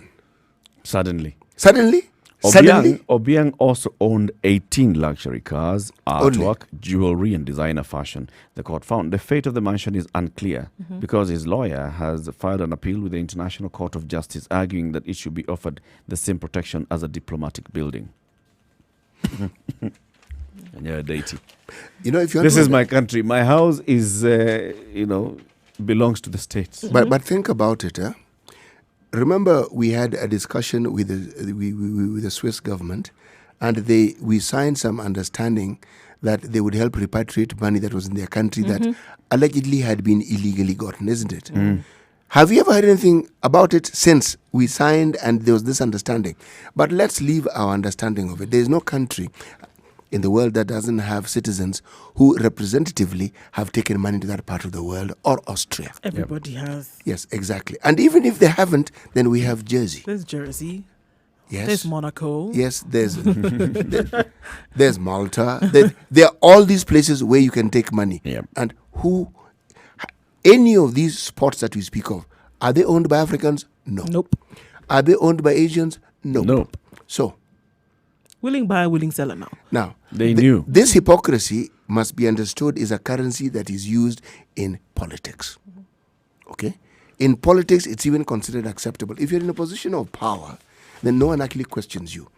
Suddenly. suddenly. Obiang also owned 18 luxury cars, Only. artwork, jewelry, and designer fashion. The court found the fate of the mansion is unclear because his lawyer has filed an appeal with the International Court of Justice, arguing that it should be offered the same protection as a diplomatic building. And you're a deity. You know, if you This is my country. My house is, belongs to the states. But think about it. Remember, we had a discussion with the Swiss government, and we signed some understanding that they would help repatriate money that was in their country that allegedly had been illegally gotten, isn't it? Have you ever heard anything about it since we signed and there was this understanding? But let's leave our understanding of it. There is no country in the world that doesn't have citizens who representatively have taken money to that part of the world, or Austria. Everybody has. Yes, exactly. And even if they haven't, then we have Jersey. There's Jersey. Yes. There's Monaco. Yes, there's Malta. There are all these places where you can take money. Yep. And any of these spots that we speak of, are they owned by Africans? No. Nope. Are they owned by Asians? No. Nope. So, Willing buyer, willing seller now. now, They knew. this hypocrisy must be understood is a currency that is used in politics. Okay? In politics, it's even considered acceptable. If you're in a position of power, then no one actually questions you.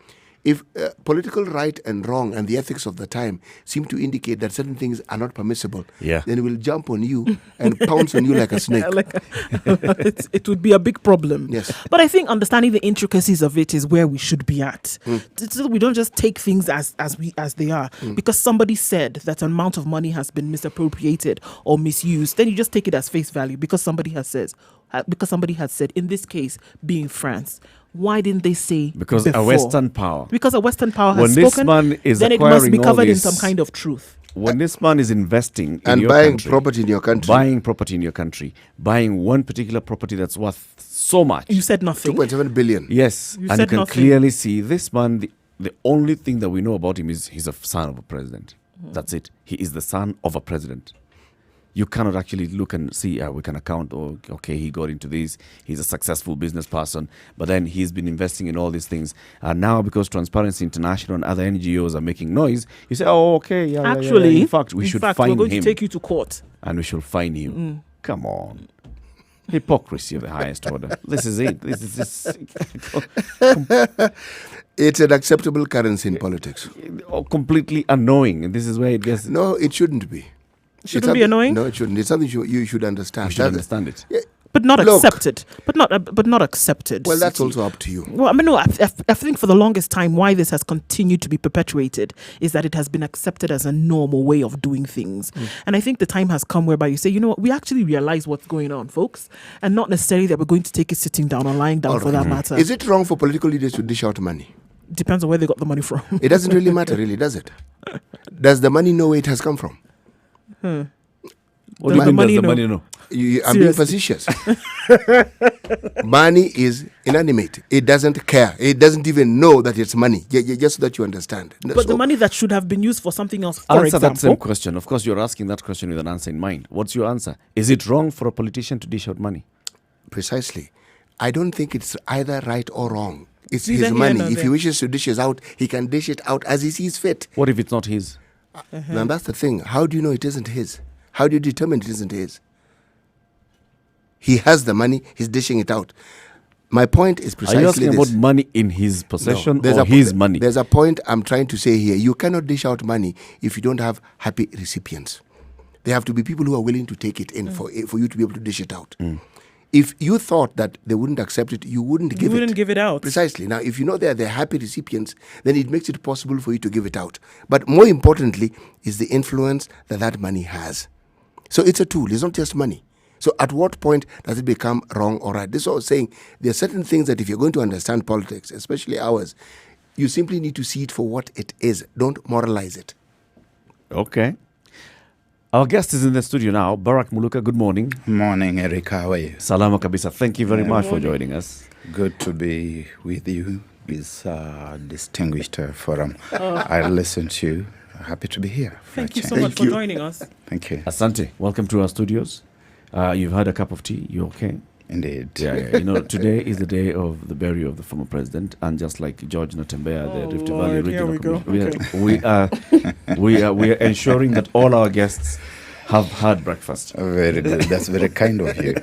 If political right and wrong and the ethics of the time seem to indicate that certain things are not permissible, Yeah. then we'll jump on you and pounce on you like a snake. It would be a big problem. Yes. But I think understanding the intricacies of it is where we should be at. So we don't just take things as they are. Because somebody said that an amount of money has been misappropriated or misused, then you just take it as face value because somebody has said, in this case being France. Why didn't they say Because before? a Western power. Because a Western power has When this spoken, man is then it must be acquiring all covered in this- some kind of truth. When this man is investing in And your buying country, property in your country. buying property in your country, buying one particular property that's worth so much. You said nothing. 2.7 billion. Yes, You and you said can nothing. clearly see this man. The only thing that we know about him is he's a son of a president. That's it. He is the son of a president. You cannot actually look and see, we can account, okay, he got into this, he's a successful business person, but then he's been investing in all these things. And now, because Transparency International and other NGOs are making noise, you say, oh, okay, yeah. Actually, in fact, we should fine him. We're going to take you to court. And we should fine him. Come on. Hypocrisy of the highest order. This is it. This is just It's an acceptable currency in politics. completely annoying. And this is where it gets... No, it shouldn't be. Shouldn't be annoying? No, it shouldn't. It's something you should understand. We should understand it. Yeah, But not Look. accepted. But not accepted. well, that's also up to you. Well, I mean, no, I think for the longest time, why this has continued to be perpetuated is that it has been accepted as a normal way of doing things. And I think the time has come whereby you say, you know what, we actually realize what's going on, folks, and not necessarily that we're going to take it sitting down or lying down All for right. that matter. Is it wrong for political leaders to dish out money? Depends on where they got the money from. It doesn't really matter, really, does it? Does the money know where it has come from? What do you The mean, money does the no. money know? I'm being Seriously. facetious. Money is inanimate. It doesn't care. It doesn't even know that it's money. Just so that you understand. But the money that should have been used for something else, for Answer that same example. question. Of course, you're asking that question with an answer in mind. What's your answer? Is it wrong for a politician to dish out money? Precisely. I don't think it's either right or wrong. It's Neither his here money. nor If there. he wishes to dish it out, he can dish it out as he sees fit. What if it's not his? Now that's the thing. How do you know it isn't his? How do you determine it isn't his? He has the money. He's dishing it out. My point is Are precisely you asking this. about money in his possession No, or his money? There's a point I'm trying to say here. You cannot dish out money if you don't have happy recipients. There have to be people who are willing to take it in for you to be able to dish it out. If you thought that they wouldn't accept it, you wouldn't give it. You wouldn't give it out. Precisely. Now, if you know they're happy recipients, then it makes it possible for you to give it out. But more importantly is the influence that money has. So it's a tool. It's not just money. So at what point does it become wrong or right? This is what I was saying. There are certain things that if you're going to understand politics, especially ours, you simply need to see it for what it is. Don't moralize it. Okay. Our guest is in the studio now. Barack Muluka, good morning. Morning, Eric. How are you? Salama kabisa. Thank you very much for joining us. Good to be with you, this distinguished forum. I listen to you. Happy to be here. for a Thank you so change. much for joining us. Thank you. Asante, welcome to our studios. You've had a cup of tea. You okay? Indeed. Yeah. You know, today is the day of the burial of the former president, and just like George Natembea, the Rift Valley Lord, here Regional we go. Commissioner, we are ensuring that all our guests have had breakfast. Very good. That's very kind of you.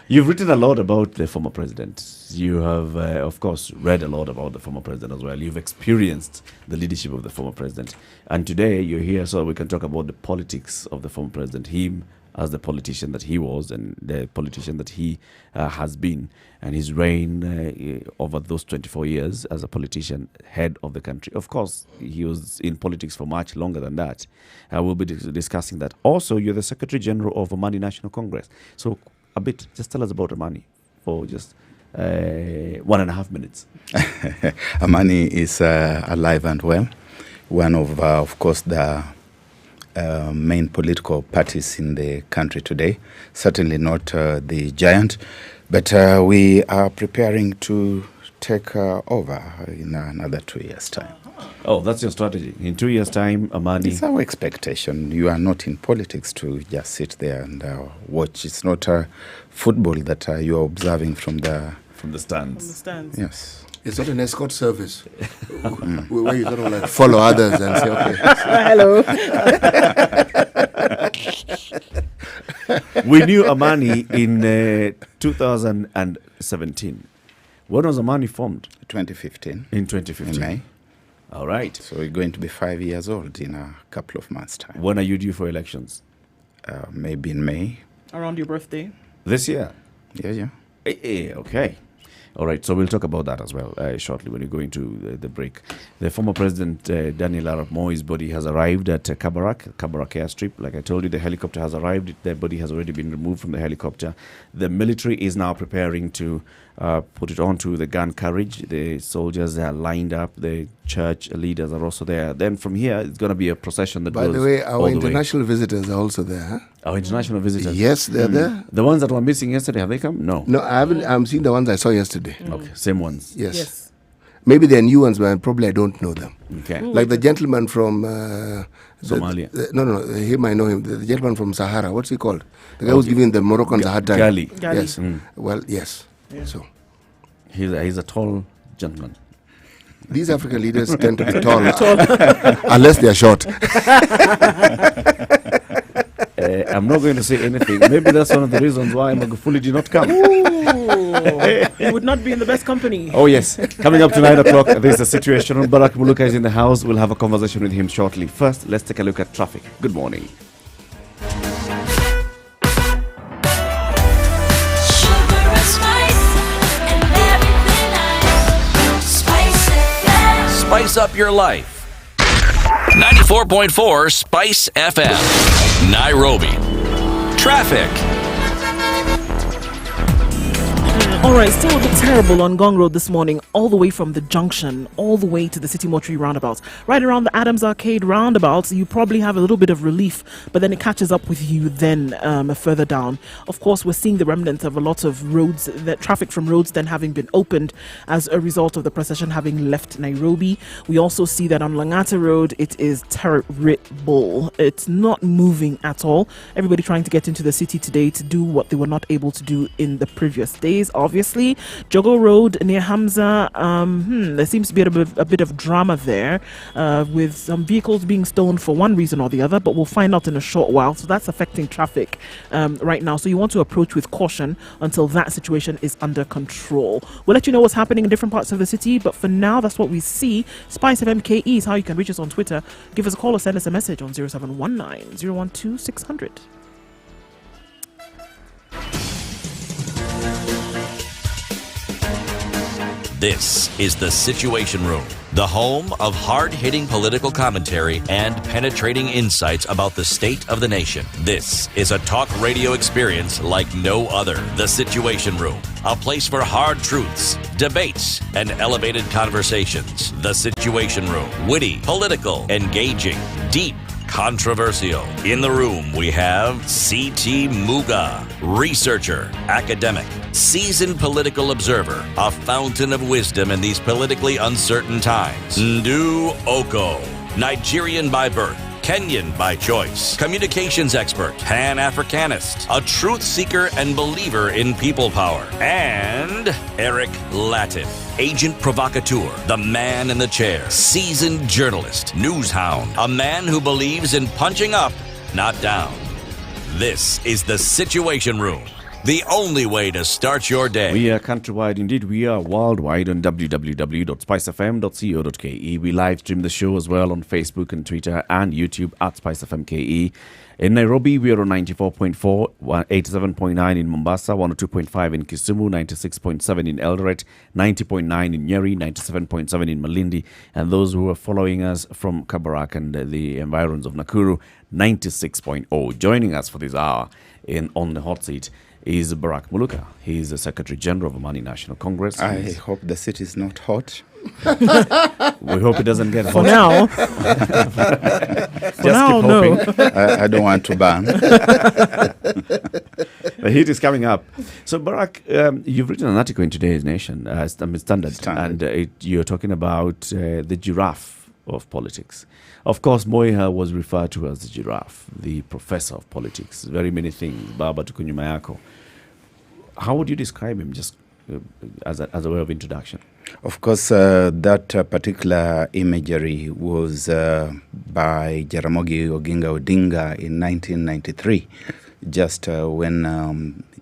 You've written a lot about the former president. You have, of course, read a lot about the former president as well. You've experienced the leadership of the former president. And today you're here so we can talk about the politics of the former president, him as the politician that he was and the politician that he has been, and his reign over those 24 years as a politician, head of the country. Of course, he was in politics for much longer than that. We'll be discussing that. Also, you're the Secretary General of Amani National Congress. So a bit, just tell us about Amani for just 1.5 minutes. Amani is alive and well. One of course, the main political parties in the country today. Certainly not the giant, but we are preparing to take over in another 2 years' time. Oh, that's your strategy. In 2 years' time, Amani. It's our expectation. You are not in politics to just sit there and watch. It's not football that you are observing from the... From the stands. Understand? Yes. It's not an escort service where you sort of like follow others and say, okay. Hello. We knew Amani in 2017. When was Amani formed? 2015. In 2015. In May. All right. So we're going to be 5 years old in a couple of months' time. When are you due for elections? Maybe in May. Around your birthday. This year. Yeah. Okay. All right, so we'll talk about that as well shortly when we go into the break. The former president, Daniel Arap Moi's body has arrived at Kabarak airstrip. Like I told you, the helicopter has arrived. The body has already been removed from the helicopter. The military is now preparing to put it onto the gun carriage. The soldiers are lined up. The church leaders are also there. Then from here, it's going to be a procession that By goes the way, all our the way. international visitors are also there. Huh? Our international visitors. Yes, they're there. The ones that were missing yesterday, have they come? No. No, I haven't. I'm seeing the ones I saw yesterday. Okay, same ones. Yes. Maybe they're new ones, but probably I don't know them. Okay. Like the gentleman from Somalia. No, him I know him. The gentleman from Sahara. What's he called? The guy who's giving the Moroccans a hard time. Gali. Yes. Well, yes. So He's a tall gentleman. these African leaders tend to be tall, unless they are short. I'm not going to say anything. Maybe that's one of the reasons why Magufuli did not come. He would not be in the best company. Oh, yes. Coming up to 9 o'clock, there's a situation. Barack Muluka is in the house. We'll have a conversation with him shortly. First, let's take a look at traffic. Good morning. Sugar and spice and everything nice. Spice FM. Spice up your life. 94.4 Spice FM. Nairobi. Traffic. All right, still a bit terrible on Gong Road this morning, all the way from the junction, all the way to the City Mortuary roundabout. Right around the Adams Arcade roundabout, you probably have a little bit of relief, but then it catches up with you then further down. Of course, we're seeing the remnants of a lot of roads, that traffic from roads then having been opened as a result of the procession having left Nairobi. We also see that on Langata Road, it is terrible. It's not moving at all. Everybody trying to get into the city today to do what they were not able to do in the previous days. Obviously, Jogo Road near Hamza, there seems to be a bit of drama there with some vehicles being stolen for one reason or the other, but we'll find out in a short while. So that's affecting traffic right now. So you want to approach with caution until that situation is under control. We'll let you know what's happening in different parts of the city, but for now, that's what we see. Spice FM KE is how you can reach us on Twitter. Give us a call or send us a message on 0719 012 600. This is The Situation Room, the home of hard-hitting political commentary and penetrating insights about the state of the nation. This is a talk radio experience like no other. The Situation Room, a place for hard truths, debates, and elevated conversations. The Situation Room, witty, political, engaging, deep, controversial. In the room, we have C.T. Muga, researcher, academic, seasoned political observer, a fountain of wisdom in these politically uncertain times. Ndu Oko, Nigerian by birth, Kenyan by choice, communications expert, Pan-Africanist, a truth seeker and believer in people power, and Eric Latin, agent provocateur, the man in the chair, seasoned journalist, news hound, a man who believes in punching up, not down. This is The Situation Room, the only way to start your day. We are countrywide, indeed. We are worldwide on www.spicefm.co.ke. We live stream the show as well on Facebook and Twitter and YouTube at SpiceFMKE. In Nairobi, we are on 94.4, 87.9 in Mombasa, 102.5 in Kisumu, 96.7 in Eldoret, 90.9 in Nyeri, 97.7 in Malindi. And those who are following us from Kabarak and the environs of Nakuru, 96.0. Joining us for this hour on the hot seat is Barack Muluka. He is the Secretary General of Amani National Congress. I hope the city is not hot. We hope it doesn't get hot. For now. Just keep hoping. I don't want to burn. The heat is coming up. So, Barack, you've written an article in today's Nation, Standard. And you're talking about the giraffe of politics. Of course, Moiha was referred to as the giraffe, the professor of politics, very many things, Baba Tukunyuma yako. How would you describe him, just as a way of introduction? Of course, that particular imagery was by Jaramogi Oginga Odinga in 1993, just when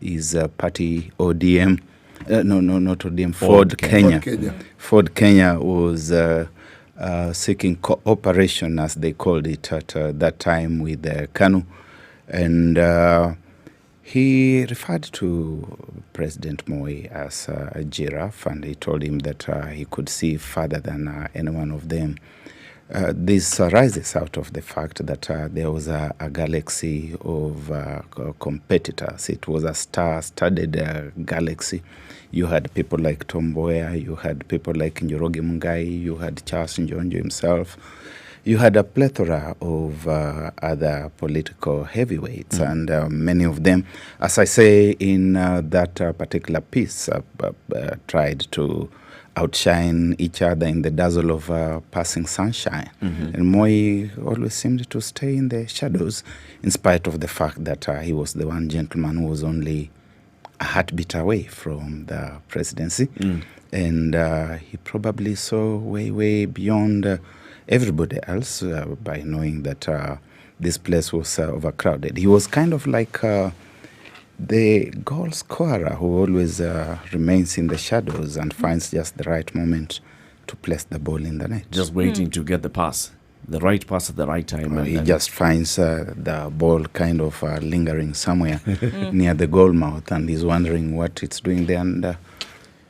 his party ODM, not ODM, Ford Kenya. Ford Kenya was seeking cooperation, as they called it at that time, with KANU. And he referred to President Moi as a giraffe, and he told him that he could see further than any one of them. This arises out of the fact that there was a galaxy of competitors. It was a star-studded galaxy. You had people like Tom Mboya, you had people like Njoroge Mungai, you had Charles Njonjo himself. You had a plethora of other political heavyweights, and many of them, as I say in that particular piece, tried to outshine each other in the dazzle of passing sunshine. And Moi always seemed to stay in the shadows, in spite of the fact that he was the one gentleman who was only a heartbeat away from the presidency. And he probably saw way beyond everybody else by knowing that this place was overcrowded. He was kind of like the goal scorer who always remains in the shadows and finds just the right moment to place the ball in the net. Just waiting to get the pass, the right pass at the right time. He just finds the ball kind of lingering somewhere near the goal mouth, and he's wondering what it's doing there, and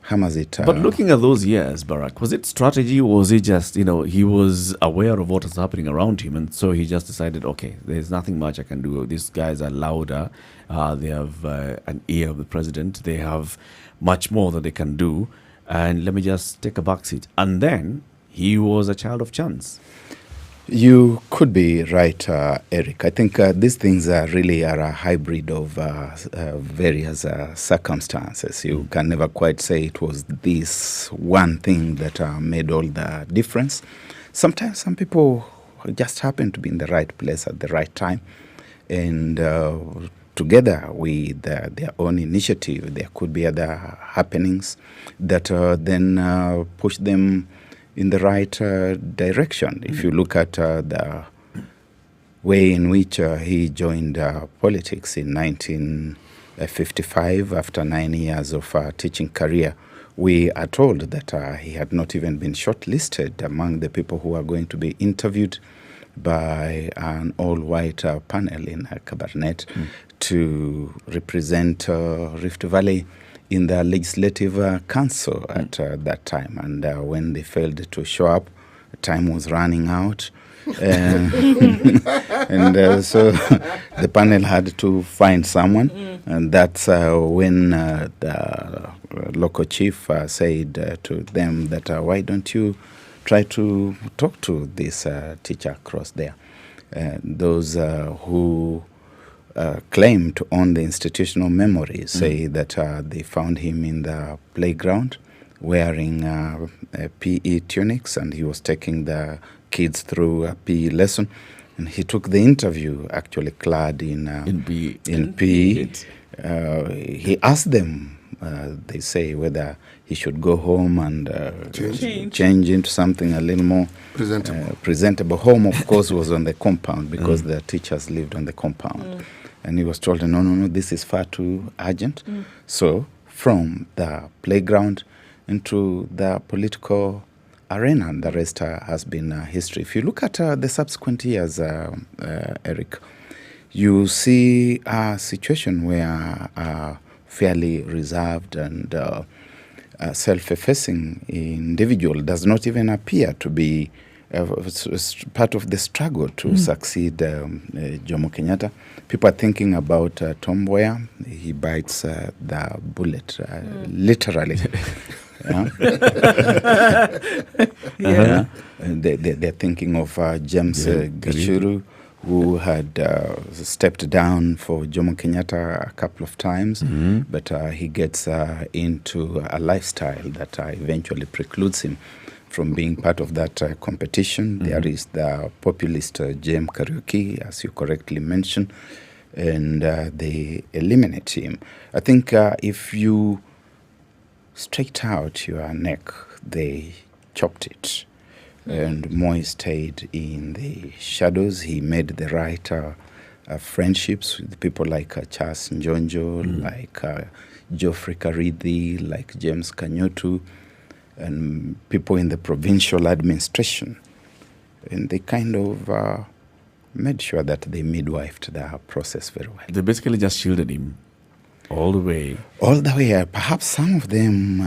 hammers it. But looking at those years, Barack, was it strategy, or was it just, he was aware of what was happening around him, and so he just decided, okay, there's nothing much I can do. These guys are louder. They have an ear of the president. They have much more that they can do. And let me just take a back seat. And then he was a child of chance. You could be right, Eric. I think these things really are a hybrid of various circumstances. You can never quite say it was this one thing that made all the difference. Sometimes some people just happen to be in the right place at the right time. And together with their own initiative, there could be other happenings that then push them in the right direction. If you look at the way in which he joined politics in 1955, after 9 years of teaching career, we are told that he had not even been shortlisted among the people who are going to be interviewed by an all-white panel in Cabernet to represent Rift Valley in the Legislative Council at that time. And when they failed to show up, time was running out. And so the panel had to find someone. And that's when the local chief said to them that, why don't you try to talk to this teacher across there? Those who claim to own the institutional memory say that they found him in the playground wearing PE tunics, and he was taking the kids through a PE lesson, and he took the interview actually clad in PE. He asked them, they say, whether he should go home and change into something a little more presentable. Home, of course, was on the compound because the teachers lived on the compound. And he was told, no, this is far too urgent. So from the playground into the political arena, and the rest has been history. If you look at the subsequent years, Eric, you see a situation where a fairly reserved and self-effacing individual does not even appear to be part of the struggle to succeed Jomo Kenyatta. People are thinking about Tom Mboya. He bites the bullet, literally. They're thinking of James Gichuru, who had stepped down for Jomo Kenyatta a couple of times, but he gets into a lifestyle that eventually precludes him from being part of that competition. There is the populist James Kariuki, as you correctly mentioned, and they eliminate him. I think if you straight out your neck, they chopped it. And Moi stayed in the shadows. He made the right friendships with people like Charles Njonjo, like Geoffrey Karithi, like James Kanyotu, and people in the provincial administration. And they kind of made sure that they midwifed the process very well. They basically just shielded him all the way. All the way. Perhaps some of them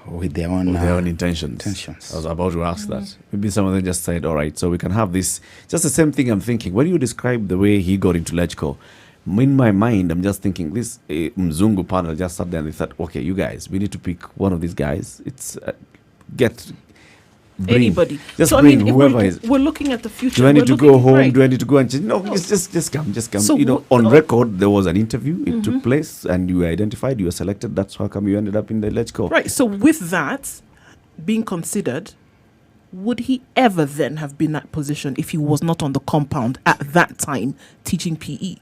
with their own intentions. I was about to ask that. Maybe some of them just said, all right, so we can have this. Just the same thing I'm thinking. When you describe the way he got into LegCo, in my mind, I'm just thinking this Mzungu panel just sat there and they thought, okay, you guys, we need to pick one of these guys. It's anybody. Just so bring whoever is. We're looking at the future. Do I need to go home? Do I need to go and change? No, just come. So on record, there was an interview. It took place, and you were identified. You were selected. That's how come you ended up in the LegCo. Right. So with that, being considered, would he ever then have been in that position if he was not on the compound at that time teaching PE?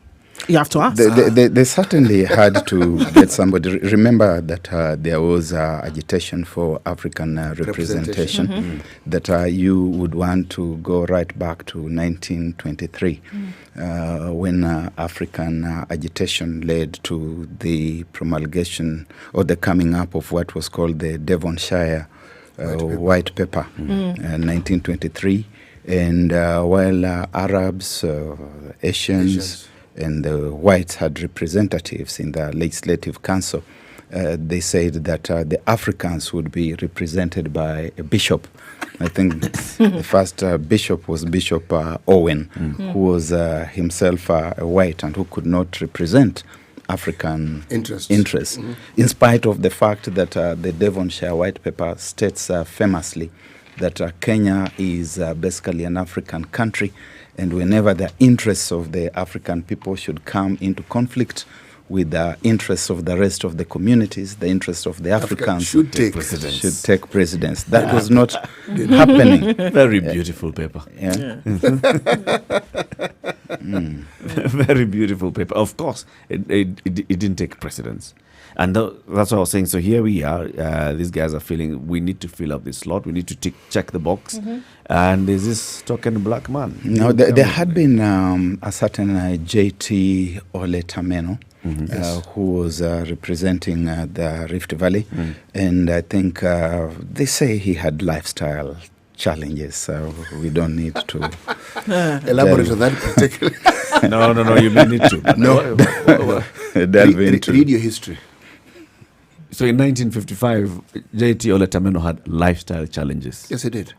You have to ask. They certainly had to get somebody. Remember that there was agitation for African representation, that you would want to go right back to 1923, when African agitation led to the promulgation or the coming up of what was called the Devonshire White Paper, 1923. And while Arabs, Asians, and the whites had representatives in the Legislative Council, they said that the Africans would be represented by a bishop. I think the first bishop was Bishop Owen, who was himself a white and who could not represent African interests, in spite of the fact that the Devonshire White Paper states famously that Kenya is basically an African country, and whenever the interests of the African people should come into conflict with the interests of the rest of the communities, the interests of the Africans should take precedence. That was not happening. Very beautiful paper. Yeah. Very beautiful paper. Of course, it didn't take precedence. And that's what I was saying. So here we are. These guys are feeling we need to fill up this slot. We need to check the box. And there's this token black man. No, there had been a certain J.T. Ole Tameno, who was representing the Rift Valley. And I think they say he had lifestyle challenges, so we don't need to elaborate on that particularly. No, you may need to. No. Read your history. So in 1955, J.T. Ole Tameno had lifestyle challenges. Yes, he did.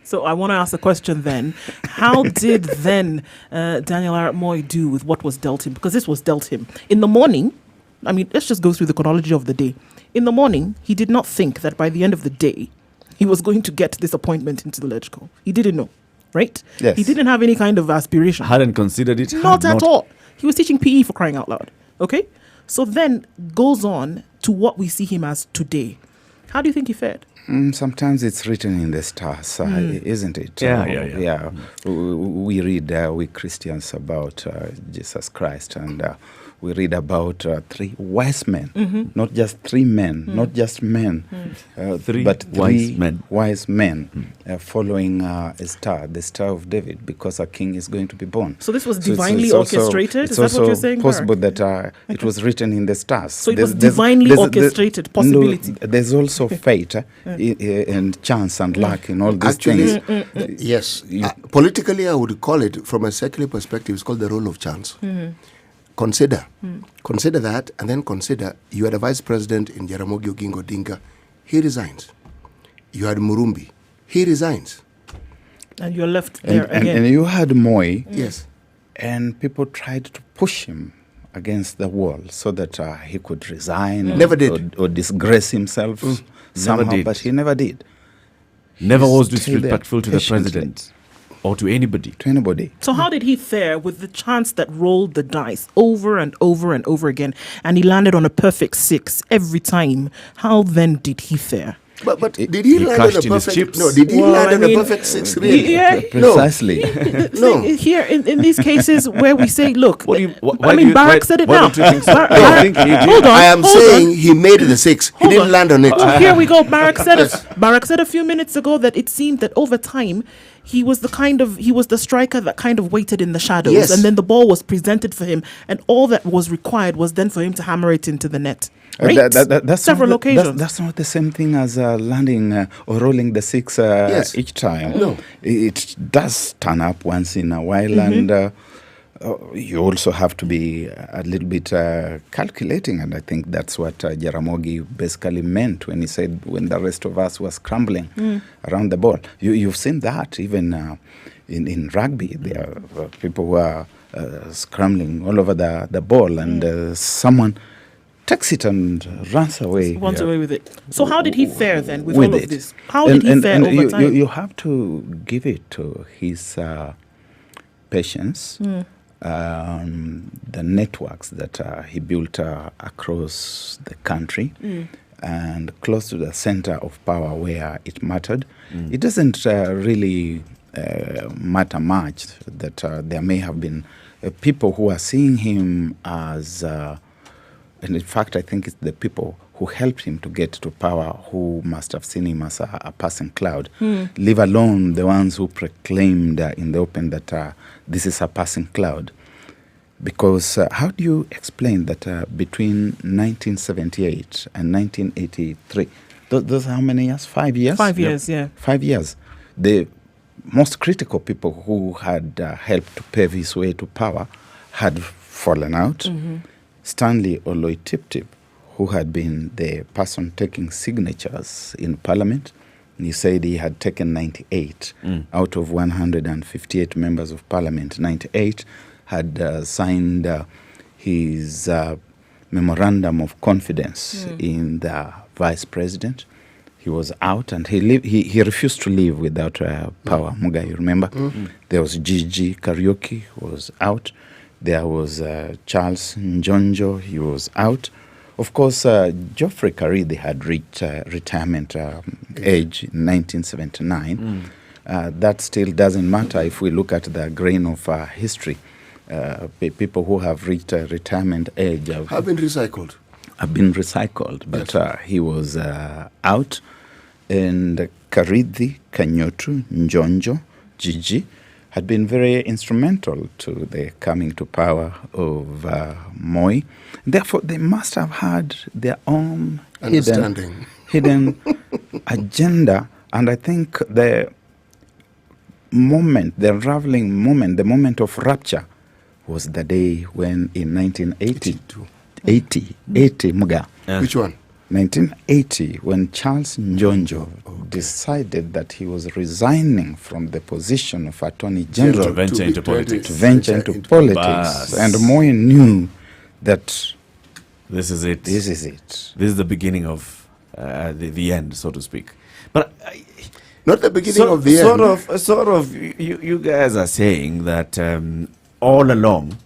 So I want to ask a question then. How did then Daniel Arap Moi do with what was dealt him? Because this was dealt him. In the morning, I mean, let's just go through the chronology of the day. In the morning, he did not think that by the end of the day, he was going to get this appointment into the Legco. He didn't know, right? Yes. He didn't have any kind of aspiration. Hadn't considered it. Not at all. He was teaching PE, for crying out loud. Okay? So then goes on to what we see him as today. How do you think he fared? Sometimes it's written in the stars, isn't it? Yeah. We read, we Christians, about Jesus Christ, and we read about three wise men, not just three men, not just men, but three wise men following a star, the Star of David, because a king is going to be born. So this was divinely orchestrated? Is that what you're saying? It's also possible that it was written in the stars. So it was divinely orchestrated possibility. No, there's also fate and chance and luck in all these things. Yes. Politically, I would call it, from a secular perspective, it's called the role of chance. Consider that, and then consider you had a vice president in Jaramogi Oginga Odinga. He resigns. You had Murumbi. He resigns. And you're left there again. And you had Moi. Yes. And people tried to push him against the wall so that he could resign. Never did. Or disgrace himself somehow, but he never did. Never was disrespectful to the president. Or to anybody. So how did he fare with the chance that rolled the dice over and over and over again, and he landed on a perfect 6 every time? How then did he fare? But did he land on a perfect? No, did he land on a perfect 6? Really? Yeah, precisely. No. Here in these cases where we say, look, Barack said it now. Hold on. I am saying he made the 6. He didn't land on it. Oh, here we go. Barack said it. Barack said a few minutes ago that it seemed that over time he was the striker that kind of waited in the shadows, and then the ball was presented for him, and all that was required was then for him to hammer it into the net. Right? That's several occasions. That's not the same thing as landing or rolling the 6 each time. No, it does turn up once in a while, and you also have to be a little bit calculating, and I think that's what Jaramogi basically meant when he said when the rest of us were scrambling around the ball. You've seen that even in rugby. There are people who are scrambling all over the ball, and someone takes it and runs away. Runs away with it. So how did he fare then with all of this? How did he fare over time? You have to give it to his patience. The networks that he built across the country, and close to the center of power where it mattered. It doesn't really matter much that there may have been people who are seeing him as, and in fact, I think it's the people who helped him to get to power who must have seen him as a passing cloud, leave alone the ones who proclaimed in the open that this is a passing cloud. Because how do you explain that between 1978 and 1983, those are how many years? 5 years? 5 years, yeah. 5 years. The most critical people who had helped to pave his way to power had fallen out. Stanley Oloitiptip, who had been the person taking signatures in Parliament, he said he had taken 98 out of 158 members of Parliament. 98 had signed his memorandum of confidence in the vice president. He was out, and he refused to leave without power. Muga, you remember? There was Gigi Karaoke, who was out. There was Charles Njonjo, he was out. Of course, Geoffrey Karidi had reached retirement age in 1979. That still doesn't matter if we look at the grain of history. People who have reached retirement age Have been recycled. But he was out. And Karidi, Kanyotu, Njonjo, Gigi had been very instrumental to the coming to power of Moi. Therefore, they must have had their own hidden agenda. And I think the unraveling moment, the moment of rapture was the day when in 1980, 80, Muga. Which one? 1980, when Charles Njonjo decided that he was resigning from the position of Attorney General To venture into politics. And Moi knew that this is it. this is it. This is the beginning of the end, so to speak. But Not the beginning of the end. Sort of. You guys are saying that all along,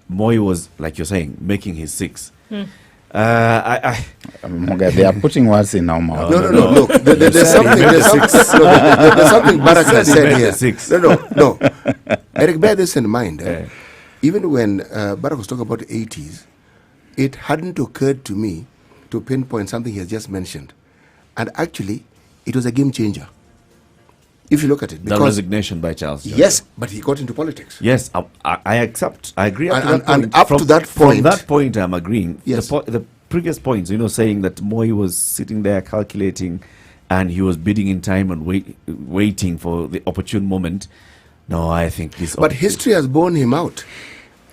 Moi was, like you're saying, making his six. Muga, they are putting words in our mouth. No. Look, there's something Barak has said here. No. Eric, bear this in mind. Even when Barak was talking about the 80s, it hadn't occurred to me to pinpoint something he has just mentioned. And actually, it was a game changer. If you look at it. The resignation by Charles Johnson. Yes, but he got into politics. Yes, I accept. I agree. And up to that point. From that point, I'm agreeing. Yes. The previous points, saying that Moi was sitting there calculating and he was bidding in time and waiting for the opportune moment. No, I think this. But history has borne him out.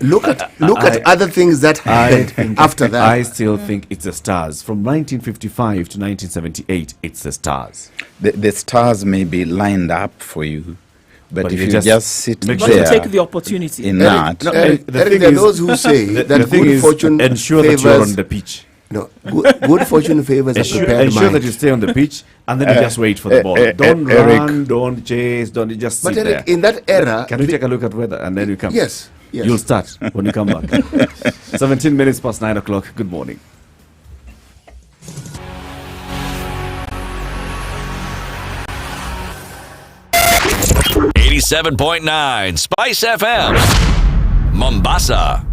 Look at other things that happened after that. I still think it's the stars. From 1955 to 1978, it's the stars. The stars may be lined up for you, but if you just sit there, you take the opportunity. Eric, there are those who say that good fortune ensure favors, that you're on the pitch. No, good fortune favors a prepared ensure mind. that you stay on the pitch and then you just wait for the ball. Don't run, don't chase, don't just sit But Eric, there. in that era, Can we take a look at weather and then you come? Yes. You'll start when you come back. 17 minutes past 9 o'clock. Good morning. .9 Spice FM, Mombasa.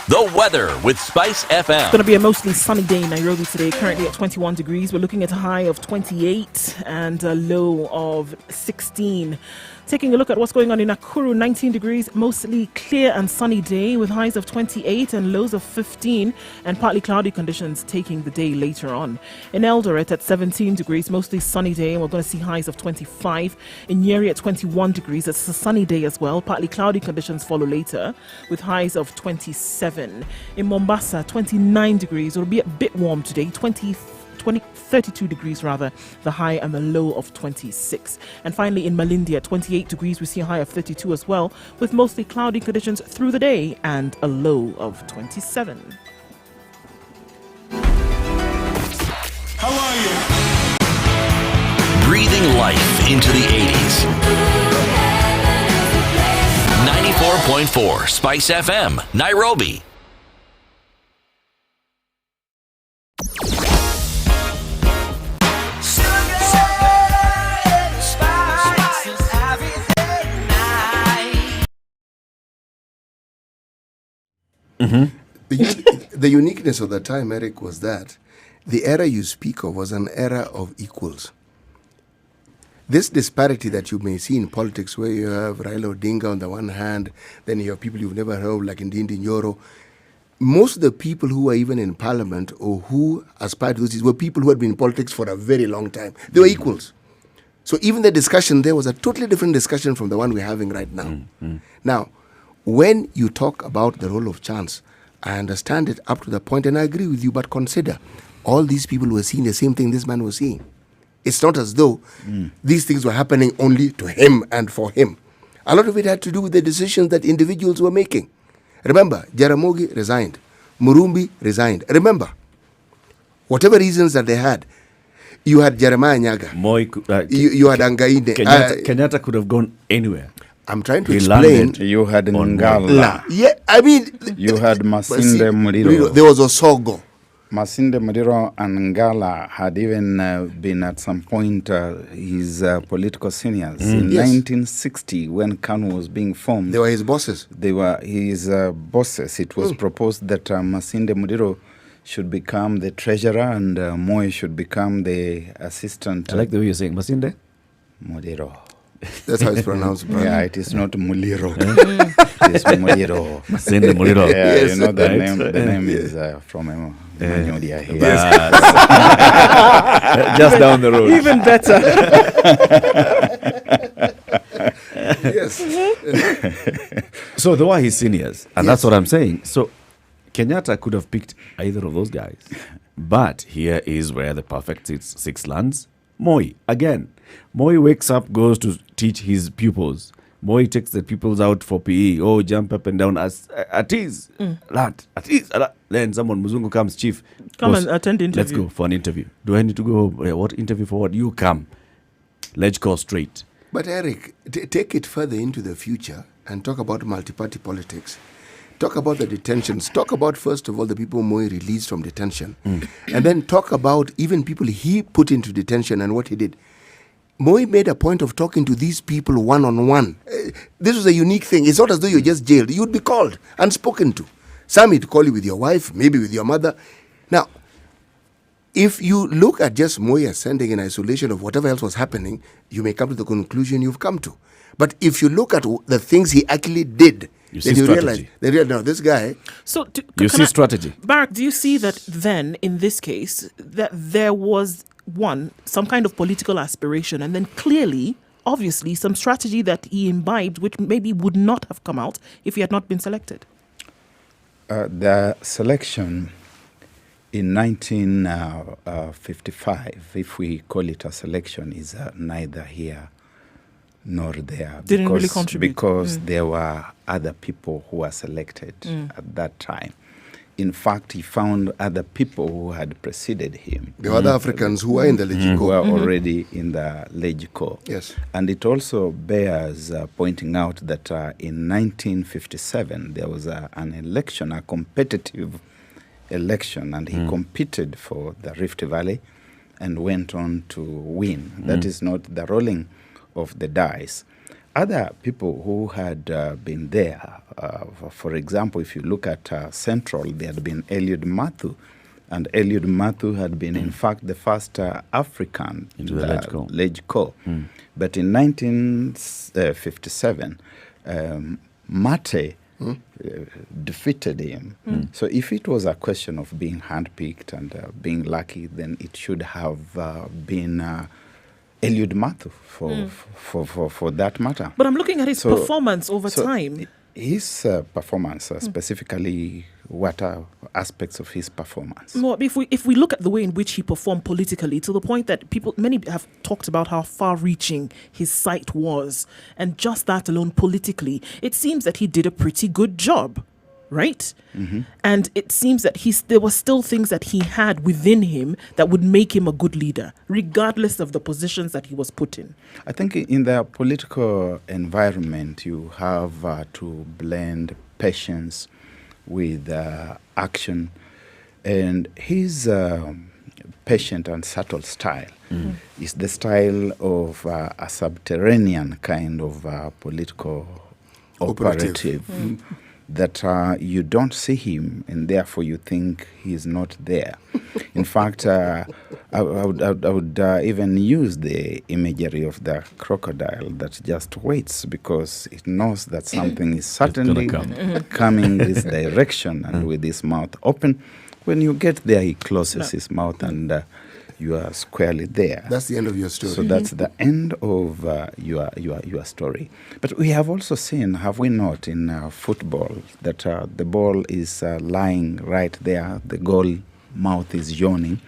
The weather with Spice FM. It's going to be a mostly sunny day in Nairobi today, currently at 21 degrees. We're looking at a high of 28 and a low of 16. Taking a look at what's going on in Nakuru, 19 degrees, mostly clear and sunny day with highs of 28 and lows of 15 and partly cloudy conditions taking the day later on. In Eldoret at 17 degrees, mostly sunny day, and we're going to see highs of 25. In Nyeri at 21 degrees, it's a sunny day as well. Partly cloudy conditions follow later with highs of 27. In Mombasa, 29 degrees. It'll be a bit warm today, 32 degrees rather, the high and the low of 26. And finally in Malindi at 28 degrees, we see a high of 32 as well, with mostly cloudy conditions through the day and a low of 27. How are you? Breathing life into the 80s. 94.4 Spice FM, Nairobi. The uniqueness of the time, Eric, was that the era you speak of was an era of equals. This disparity that you may see in politics, where you have Raila Odinga on the one hand, then you have people you've never heard of, like Ndindi Nyoro. Most of the people who were even in parliament or who aspired to this were people who had been in politics for a very long time. They were equals. So even the discussion there was a totally different discussion from the one we're having right now. Now, when you talk about the role of chance, I understand it up to the point, and I agree with you, but consider all these people were seeing the same thing this man was seeing. It's not as though these things were happening only to him and for him. A lot of it had to do with the decisions that individuals were making. Remember, Jaramogi resigned. Murumbi resigned. Remember, whatever reasons that they had, you had Jeremiah Nyaga. Moi, You had Angaide. Kenyatta could have gone anywhere. I'm trying to He explain. landed You had on Ngala. Yeah, I mean... You had Masinde See, Muliro. There was Osogo. Masinde Muliro and Ngala had even been at some point his political seniors. In Yes. 1960, when KANU was being formed, They were his bosses. they were his bosses. It was proposed that Masinde Muliro should become the treasurer and Moi should become the assistant. I like the way you're saying Masinde. Muliro. That's how it's pronounced, brother. Yeah, it is not Muliro. It is Muliro. Masinde Muliro. Yeah, Yes. you know the Right. name. The name is from Manyodia here. Just down the road. Even better. Yes. So they were his seniors, and that's what I'm saying. So Kenyatta could have picked either of those guys, but here is where the perfect six lands. Moi again. Moi wakes up, goes to teach his pupils. Moi takes the pupils out for PE. Oh, jump up and down at ease, lad, at ease. Then someone Muzungu comes, chief. Come boss, and attend the Let's interview. go for an interview. Do I need to go? What interview for what? You come. Let's go straight. But Eric, take it further into the future and talk about multi-party politics. Talk about the detentions. Talk about, first of all, the people Moi released from detention. And then talk about even people he put into detention and what he did. Moi made a point of talking to these people one-on-one. This was a unique thing. It's not as though you're just jailed. You'd be called and spoken to. Some he'd call you with your wife, maybe with your mother. Now, if you look at just Moi ascending in isolation of whatever else was happening, you may come to the conclusion you've come to. But if you look at the things he actually did, You then see you strategy. realize, no, this guy, So You see strategy. Barak, do you see that then, in this case, that there was, one, some kind of political aspiration, and then clearly, obviously, some strategy that he imbibed, which maybe would not have come out if he had not been selected? The selection in 1955, if we call it a selection, is neither here nor there. Didn't really contribute. Because there were other people who were selected at that time. In fact, he found other people who had preceded him. the other Africans who were in the Who Legico. were already in the Legico. Yes. And it also bears pointing out that in 1957, there was an election, a competitive election, and he competed for the Rift Valley and went on to win. That is not the rolling of the dice. Other people who had been there, for example, if you look at Central, there had been Eliud Mathu, and Eliud Mathu had been, in fact, the first African Into the Legico. Legico. But in 1957, Mate defeated him. So if it was a question of being handpicked and being lucky, then it should have been Eliud Mathu for that matter. But I'm looking at his So- performance over so time. His performance, specifically, what are aspects of his performance? Well, if we look at the way in which he performed politically, to the point that many have talked about how far-reaching his sight was, and just that alone politically, it seems that he did a pretty good job, right? And it seems that there were still things that he had within him that would make him a good leader, regardless of the positions that he was put in. I think in the political environment, you have to blend patience with action. And his patient and subtle style is the style of a subterranean kind of political Operative. operative. that you don't see him, and therefore you think he's not there. In fact, I would even use the imagery of the crocodile that just waits because it knows that something is certainly coming this direction, and with his mouth open. When you get there, he closes his mouth, and you are squarely there. That's the end of your story. So that's the end of your story. But we have also seen, have we not, in football, that the ball is lying right there, the goal mouth is yawning,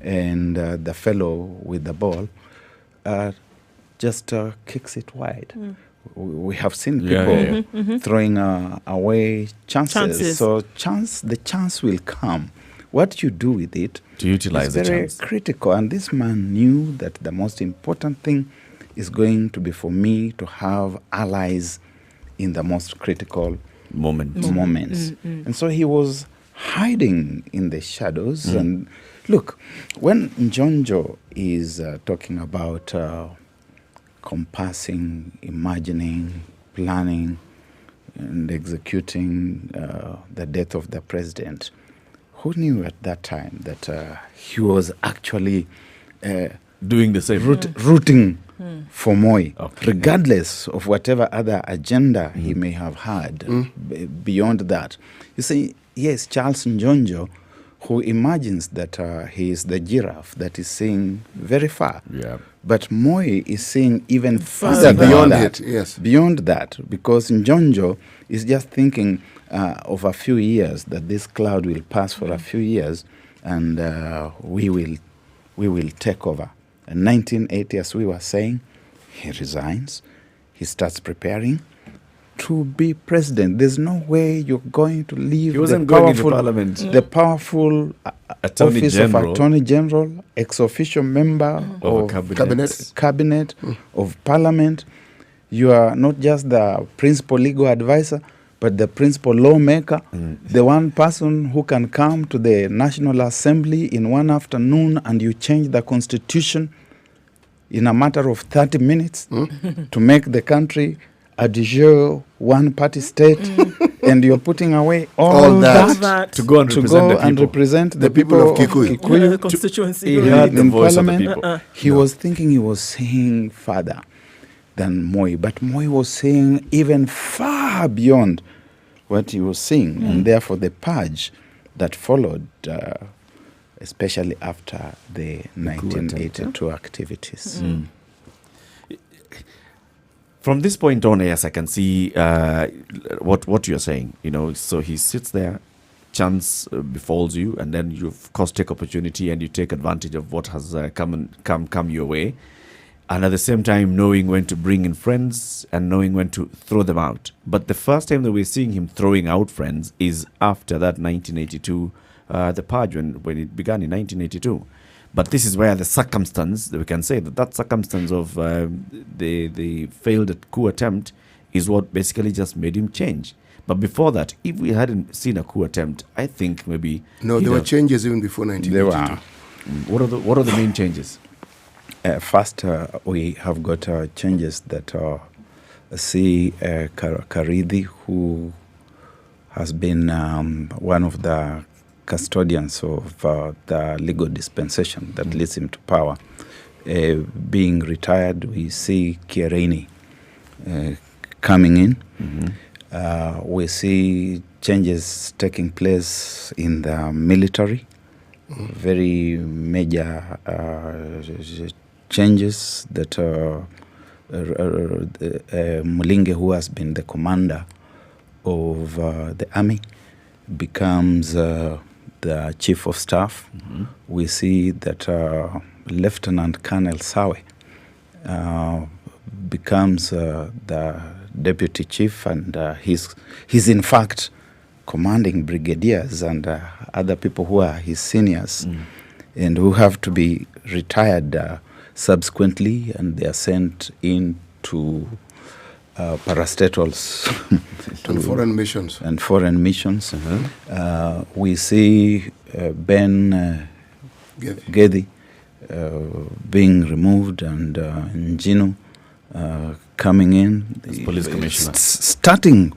and the fellow with the ball just kicks it wide. We have seen people throwing away chances. So the chance will come. What you do with it to utilize is very the chance. critical. And this man knew that the most important thing is going to be for me to have allies in the most critical moments. And so he was hiding in the shadows. And look, when Njonjo is talking about compassing, imagining, planning, and executing the death of the president, who knew at that time that he was actually Doing the same. rooting for Moi, regardless of whatever other agenda he may have had beyond that? You see, yes, Charles Njonjo, who imagines that he is the giraffe that is seeing very far. Yeah. But Moi is seeing even further Beyond that. it, yes. Beyond that, because Njonjo is just thinking of a few years, that this cloud will pass for a few years, and we will take over. In 1980, as we were saying, he resigns. He starts preparing to be president. There's no way you're going to leave He wasn't the going into powerful, parliament. the powerful Attorney office General. of Attorney General, ex-officio member Of of a cabinet of parliament. You are not just the principal legal advisor, but the principal lawmaker, the one person who can come to the National Assembly in one afternoon and you change the constitution in a matter of 30 minutes to make the country a de jure one-party state, and you're putting away all that To go and represent the people. people of Kikuyu. The constituency. He heard the in voice of the parliament. people. He was thinking he was seeing further than Moi, but Moi was seeing even far beyond what he was seeing, and therefore the purge that followed, especially after the 1982 activities. From this point on, yes, I can see what you're saying. You know, so he sits there, chance befalls you, and then you of course take opportunity and you take advantage of what has come your way, and at the same time knowing when to bring in friends and knowing when to throw them out. But the first time that we're seeing him throwing out friends is after that 1982, the purge when it began in 1982. But this is where the circumstance, that we can say that circumstance of the failed coup attempt is what basically just made him change. But before that, if we hadn't seen a coup attempt, I think maybe... No, there were changes even before 1982. There were. What are the main changes? First, we have got changes that see Karidhi, who has been one of the custodians of the legal dispensation that leads him to power, being retired. We see Kierini coming in. We see changes taking place in the military, very major changes that Mulinge, who has been the commander of the army, becomes the chief of staff. We see that Lieutenant Colonel Sawe becomes the deputy chief, and he's in fact commanding brigadiers and other people who are his seniors and who have to be retired subsequently, and they are sent into parastatals And foreign missions. and foreign missions. We see Ben Gedi being removed, and Njino coming in. As police commissioner. Starting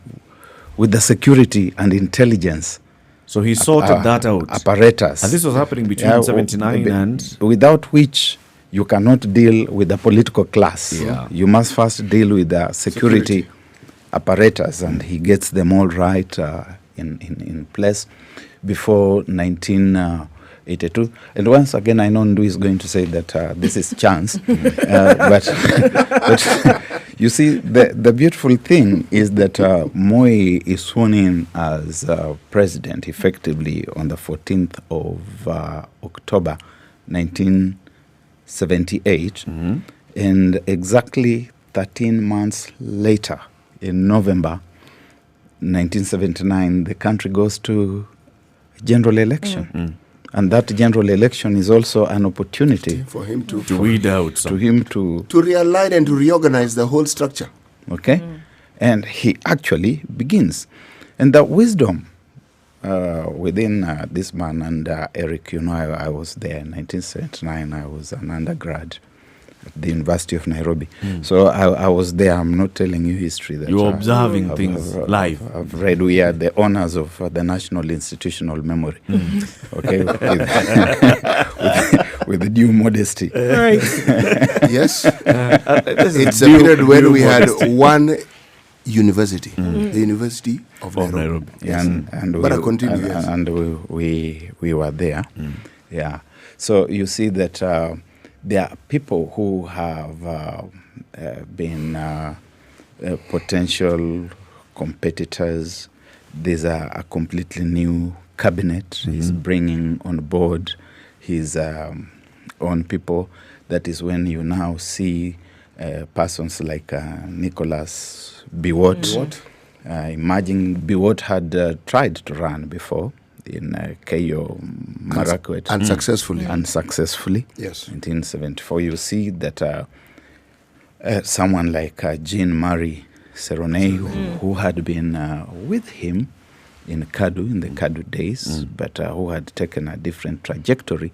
with the security and intelligence So he sorted that out. apparatus. And this was happening between 79 and... Without which you cannot deal with the political class. Yeah. You must first deal with the security apparatus, and he gets them all right in place before 1982. And once again, I know Ndu is going to say that this is chance, but you see, the beautiful thing is that Moi is sworn in as president effectively on the 14th of October 1978, and exactly 13 months later, in November 1979, the country goes to general election. And that general election is also an opportunity For him to weed out to him to realign and to reorganize the whole structure. okay? And he actually begins. And the wisdom within this man and Eric, you know, I was there in 1979. I was an undergrad at the University of Nairobi. So I was there. I'm not telling you history. That You're observing things live. I've read. We are the owners of the National Institutional Memory. Okay? with due modesty. Right. Yes. It's a period when we had one university, the University of Nairobi. Yeah, and But I continue, yes. and we were there. Yeah. So you see that there are people who have been potential competitors. There's a completely new cabinet. He's bringing on board his own people. That is when you now see persons like Nicholas Biwott. Imagine Biwott had tried to run before in Keio Marakwet. Unsuccessfully. Unsuccessfully. Yes. 1974. You see that someone like Jean Marie Seroney, who had been with him in Kadu, in the Kadu days, but who had taken a different trajectory,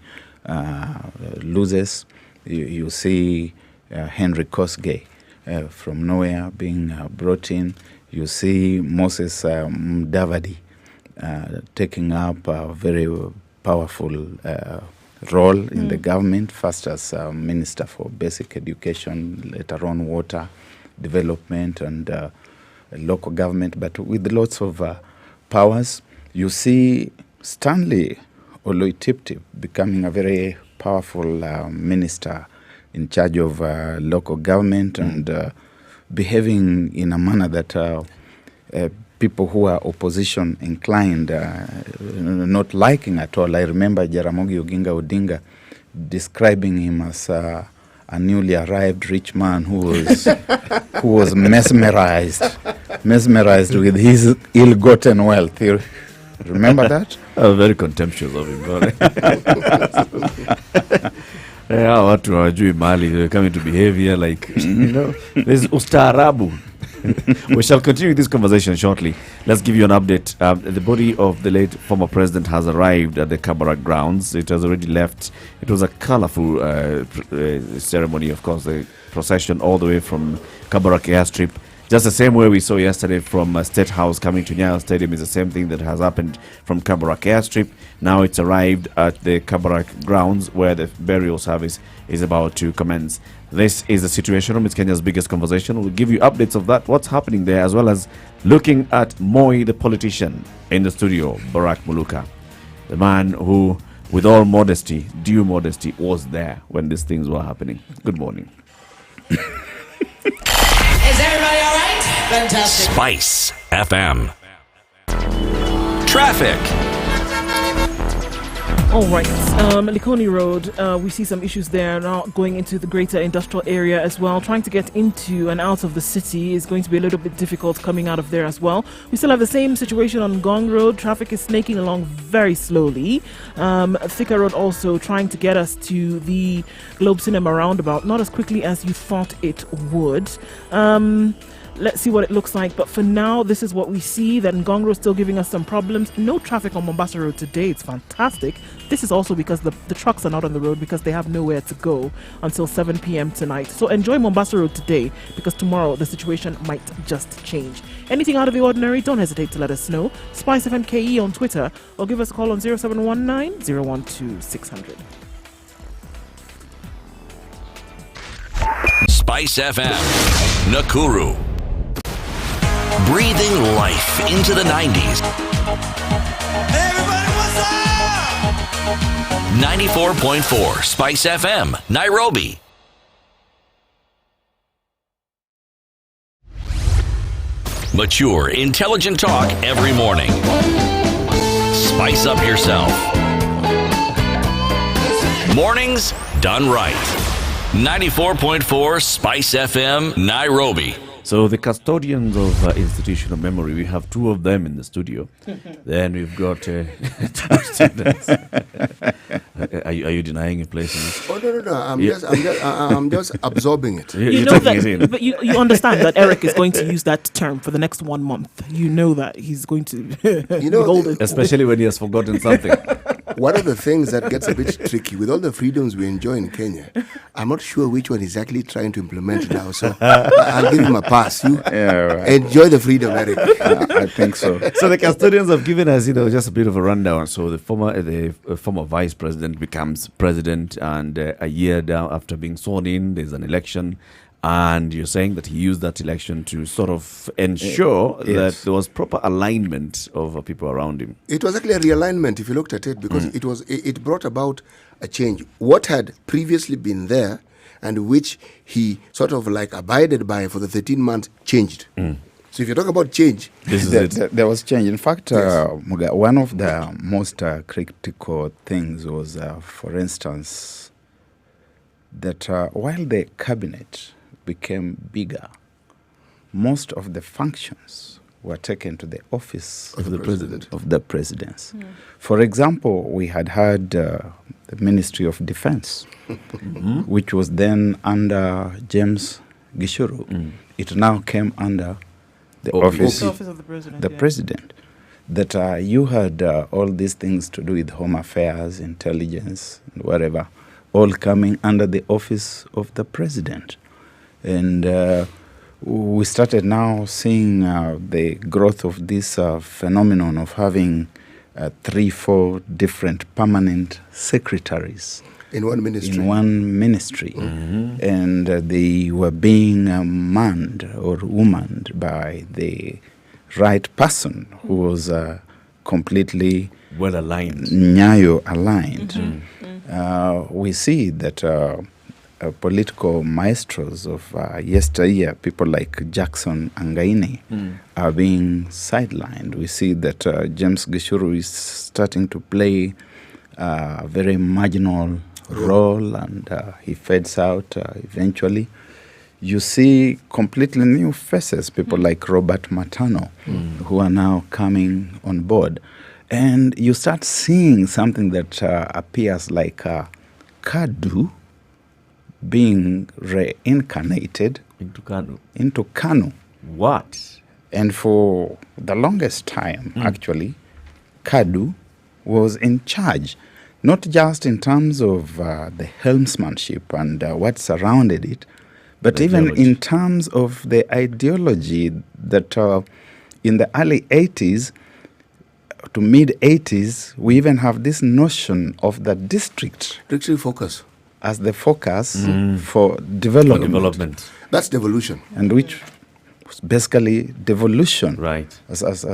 loses. You see Henry Kosgei from nowhere being brought in. You see Moses Mudavadi taking up a very powerful role in the government, first as Minister for Basic Education, later on Water Development and local government, but with lots of powers. You see Stanley Oloitiptip becoming a very powerful minister in charge of local government and behaving in a manner that people who are opposition inclined not liking at all. I remember Jaramogi Oginga Odinga describing him as a newly arrived rich man who was mesmerized with his ill-gotten wealth. You remember that? Very contemptuous of him. Yeah, watu hawajui mali, they're coming to behave here like, there's ustaarabu. We shall continue this conversation shortly. Let's give you an update. The body of the late former president has arrived at the Kabarak grounds. It has already left. It was a colorful ceremony, of course, the procession all the way from Kabarak airstrip. Just the same way we saw yesterday from State House coming to Nyayo Stadium is the same thing that has happened from Kabarak airstrip. Now it's arrived at the Kabarak grounds where the burial service is about to commence. This is the Situation Room. It's Kenya's biggest conversation. We'll give you updates of that, what's happening there, as well as looking at Moi, the politician, in the studio, Barack Muluka, the man who, with all modesty, due modesty, was there when these things were happening. Good morning. Is everybody all right? Fantastic. Spice FM. Traffic. All right. Likoni Road, we see some issues there now going into the greater industrial area as well. Trying to get into and out of the city is going to be a little bit difficult coming out of there as well. We still have the same situation on Gong Road. Traffic is snaking along very slowly. Thika Road also trying to get us to the Globe Cinema roundabout, not as quickly as you thought it would. let's see what it looks like. But for now, this is what we see. That Ngongoro is still giving us some problems. No traffic on Mombasa Road today. It's fantastic. This is also because the trucks are not on the road because they have nowhere to go until 7 p.m. tonight. So enjoy Mombasa Road today because tomorrow the situation might just change. Anything out of the ordinary, don't hesitate to let us know. Spice FM KE on Twitter or give us a call on 0719 012 600. Spice FM, Nakuru. Breathing life into the 90s. Everybody, what's up? 94.4 Spice FM, Nairobi. Mature, intelligent talk every morning. Spice up yourself. Mornings done right. 94.4 Spice FM, Nairobi. So the custodians of institutional memory, we have two of them in the studio. Then we've got two students. Are you denying a place in this? Oh no! I'm just absorbing it. You know that, but you understand that Eric is going to use that term for the next 1 month. You know that he's going to be golden. Especially when he has forgotten something. One of the things that gets a bit tricky with all the freedoms we enjoy in Kenya, I'm not sure which one he's actually trying to implement now. So I'll give him a pass. You enjoy the freedom, Eric. I think so. So the custodians have given us, just a bit of a rundown. So the former vice president becomes president, and a year down after being sworn in, there's an election. And you're saying that he used that election to sort of ensure that there was proper alignment of people around him. It was actually a realignment if you looked at it, because it brought about a change. What had previously been there and which he sort of like abided by for the 13 months changed. So if you talk about change, there was change. In fact, one of the most critical things was, for instance, that while the cabinet became bigger, most of the functions were taken to the office of the president. Of the presidency. For example, we had the Ministry of Defense, which was then under James Gishuru. It now came under the office of the president. The president. That you had all these things to do with home affairs, intelligence, and whatever, all coming under the office of the president. And we started now seeing the growth of this phenomenon of having 3-4 different permanent secretaries in one ministry. And they were being manned or womaned by the right person who was completely well aligned, Nyayo aligned. We see that political maestros of yesteryear, people like Jackson Angaine, are being sidelined. We see that James Gishuru is starting to play a very marginal role, and he fades out eventually. You see completely new faces, people like Robert Matano, who are now coming on board. And you start seeing something that appears like Kadu being reincarnated into Kanu. What? And for the longest time, actually, Kadu was in charge, not just in terms of the helmsmanship and what surrounded it, but even in terms of the ideology that in the early 80s to mid-80s, we even have this notion of the district focus as the focus for development. That's devolution. And which was basically devolution. Right. As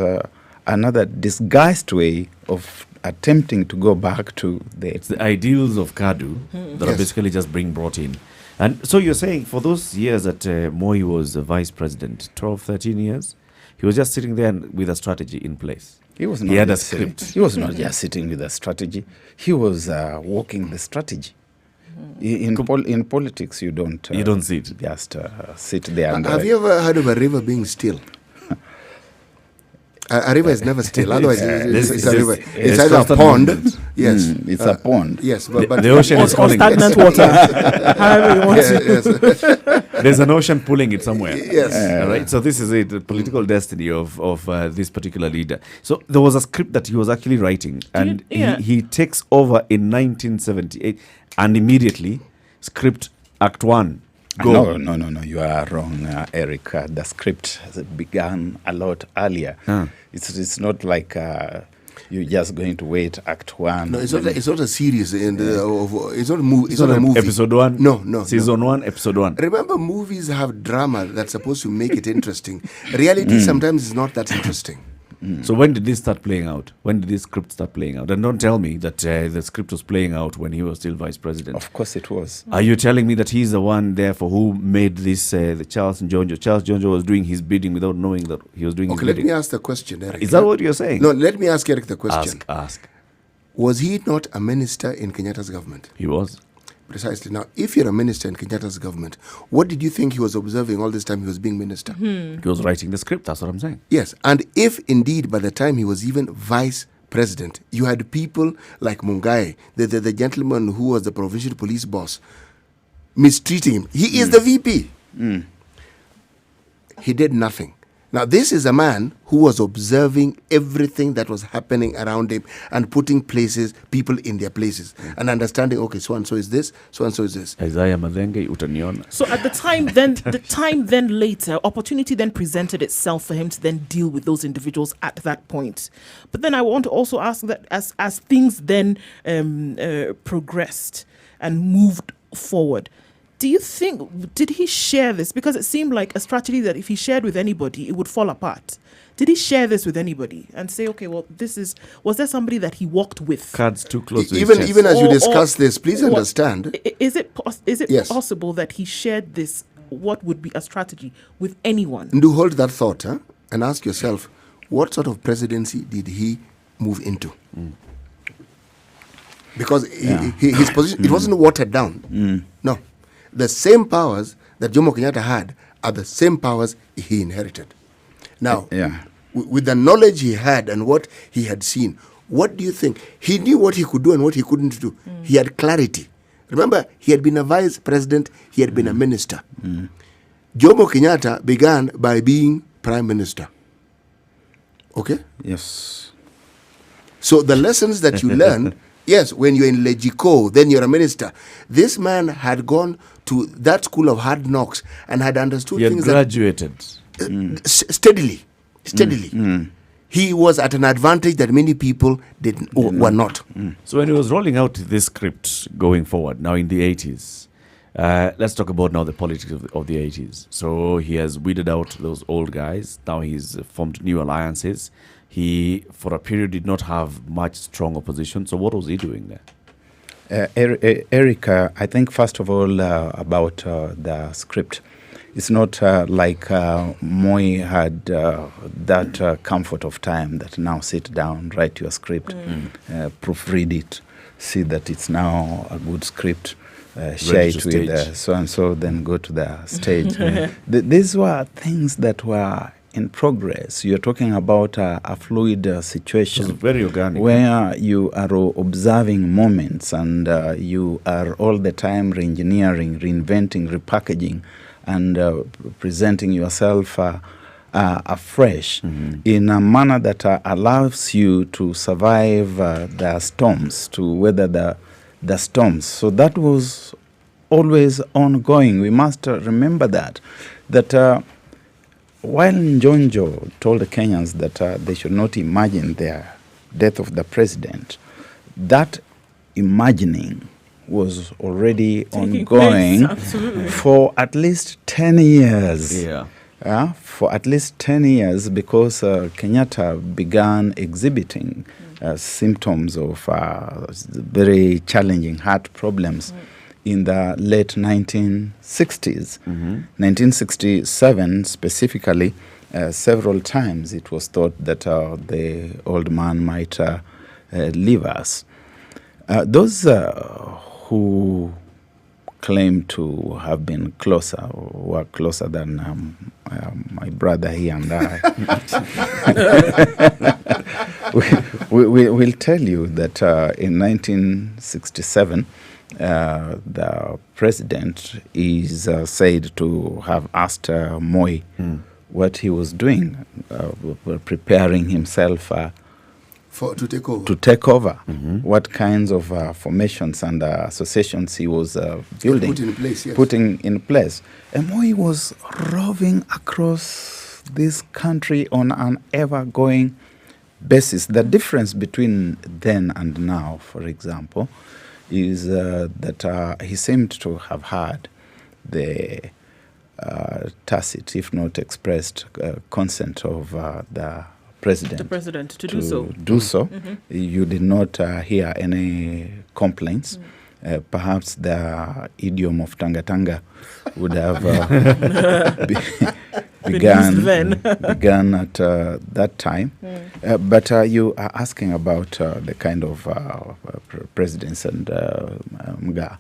another disguised way of attempting to go back to It's the ideals of Kadu that are basically just being brought in. And so you're saying for those years that Moi was vice president, 12, 13 years, he was just sitting there with a strategy in place. He had a script. He was not just sitting with a strategy. He was walking the strategy. In politics, you don't sit. Just sit there. And have you ever heard of a river being still? A river is never still. Otherwise, it's a river. It's it's either a constant pond. movement. Yes, It's a pond. yes, but The ocean is Or calling. stagnant water. However you want to. yes, There's an ocean pulling it somewhere. Yes. All right. So this is it, the political destiny of this particular leader. So there was a script that he was actually writing, and yeah. he takes over in 1978, and immediately script Act 1. Go. No. You are wrong, Eric. The script began a lot earlier. It's not like you're just going to wait Act 1. No, it's not a series. It's not a movie. It's not a movie. Episode 1. No. Season 1, episode 1. Remember, movies have drama that's supposed to make it interesting. Reality sometimes is not that interesting. So when did this start playing out? When did this script start playing out? And don't tell me that the script was playing out when he was still vice president. Of course it was. Are you telling me that he's the one therefore who made this, the Charles Njonjo? Charles Njonjo was doing his bidding without knowing that he was doing his Okay, let bidding. me ask the question, Eric. Is that what you're saying? No, let me ask Eric the question. Ask. Was he not a minister in Kenyatta's government? He was. Precisely. Now, if you're a minister in Kenyatta's government, what did you think he was observing all this time he was being minister? He was writing the script. That's what I'm saying. Yes, and if indeed by the time he was even vice president, you had people like Mungai, the gentleman who was the provincial police boss, mistreating him. He is the VP. He did nothing. Now, this is a man who was observing everything that was happening around him and putting people in their places and understanding, okay, so-and-so is this, so-and-so is this. Isaiah Madenge, utaniona. So at the time then later, opportunity then presented itself for him to then deal with those individuals at that point. But then I want to also ask that as things then progressed and moved forward, do you think, did he share this? Because it seemed like a strategy that if he shared with anybody, it would fall apart. Did he share this with anybody and say, okay, well, was there somebody that he walked with? Cards too close to his Even chest. even as you discuss this, please understand. Is it Yes. possible that he shared this, what would be a strategy, with anyone? Do hold that thought, and ask yourself, what sort of presidency did he move into? Because his position, it wasn't watered down. No. The same powers that Jomo Kenyatta had are the same powers he inherited. Now, with the knowledge he had and what he had seen, what do you think? He knew what he could do and what he couldn't do. He had clarity. Remember, he had been a vice president, he had been a minister. Jomo Kenyatta began by being prime minister. Okay? Yes. So the lessons that you learn, yes, when you're in Legico, then you're a minister. This man had gone to that school of hard knocks and had understood He had things graduated. steadily. He was at an advantage that many people were not. So when he was rolling out this script going forward, now in the 80s, let's talk about now the politics of the 80s. So he has weeded out those old guys. Now he's formed new alliances. He, for a period, did not have much strong opposition. So what was he doing there? Eric, I think first of all about the script. It's not like Moi had that comfort of time that now sit down, write your script, proofread it, see that it's now a good script, share it with so-and-so, then go to the stage. These were things that were in progress. You're talking about a fluid situation. It was very organic. Where you are observing moments and you are all the time re-engineering, reinventing, repackaging, and presenting yourself afresh in a manner that allows you to survive the storms, to weather the storms. So that was always ongoing. We must remember that while Njonjo told the Kenyans that they should not imagine the death of the president, that imagining was already ongoing for at least 10 years. For at least 10 years, because Kenyatta began exhibiting symptoms of very challenging heart problems in the late 1960s. 1967 specifically, several times it was thought that the old man might leave us. Those who claim to have been closer, or were closer than my brother here and I, we'll tell you that in 1967, the president is said to have asked Moi what he was doing, preparing himself to take over. to take over, what kinds of formations and associations he was building, Put in place, yes. putting in place. And Moi was roving across this country on an ever-going basis. The difference between then and now, for example, is that he seemed to have had the tacit, if not expressed, consent of the president to do so. You did not hear any complaints. Perhaps the idiom of Tanga Tanga would have began at that time. But you are asking about the kind of presidents, and Mga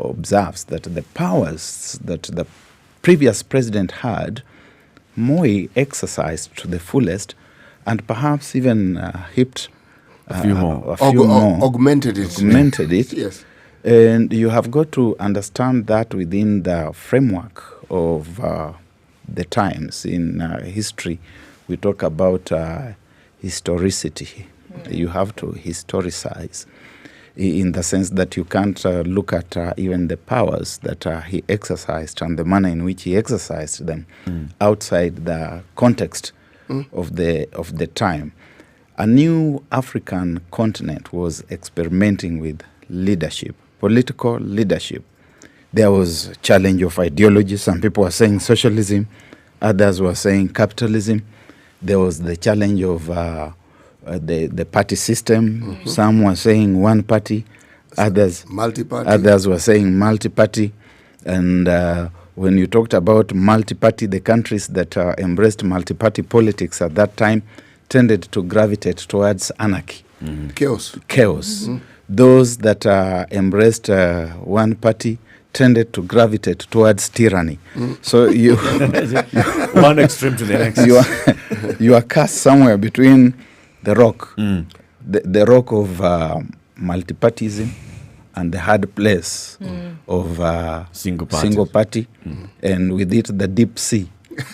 observes that the powers that the previous president had, Moi exercised to the fullest, and perhaps even heaped a few more. Augmented it. Yes. And you have got to understand that within the framework of the times in history, we talk about historicity. You have to historicize, in the sense that you can't look at even the powers that he exercised and the manner in which he exercised them outside the context of the time. A new African continent was experimenting with leadership, political leadership. There was a challenge of ideology. Some people were saying socialism, others were saying capitalism. There was the challenge of the party system. Some were saying one party, others Multi-party. Others were saying multi-party. And when you talked about multi-party, the countries that embraced multi-party politics at that time tended to gravitate towards anarchy. Chaos. Those that embraced one party tended to gravitate towards tyranny. So you one extreme to the next. You are cast somewhere between the rock, the rock of multipartyism, and the hard place of single party, and with it the deep sea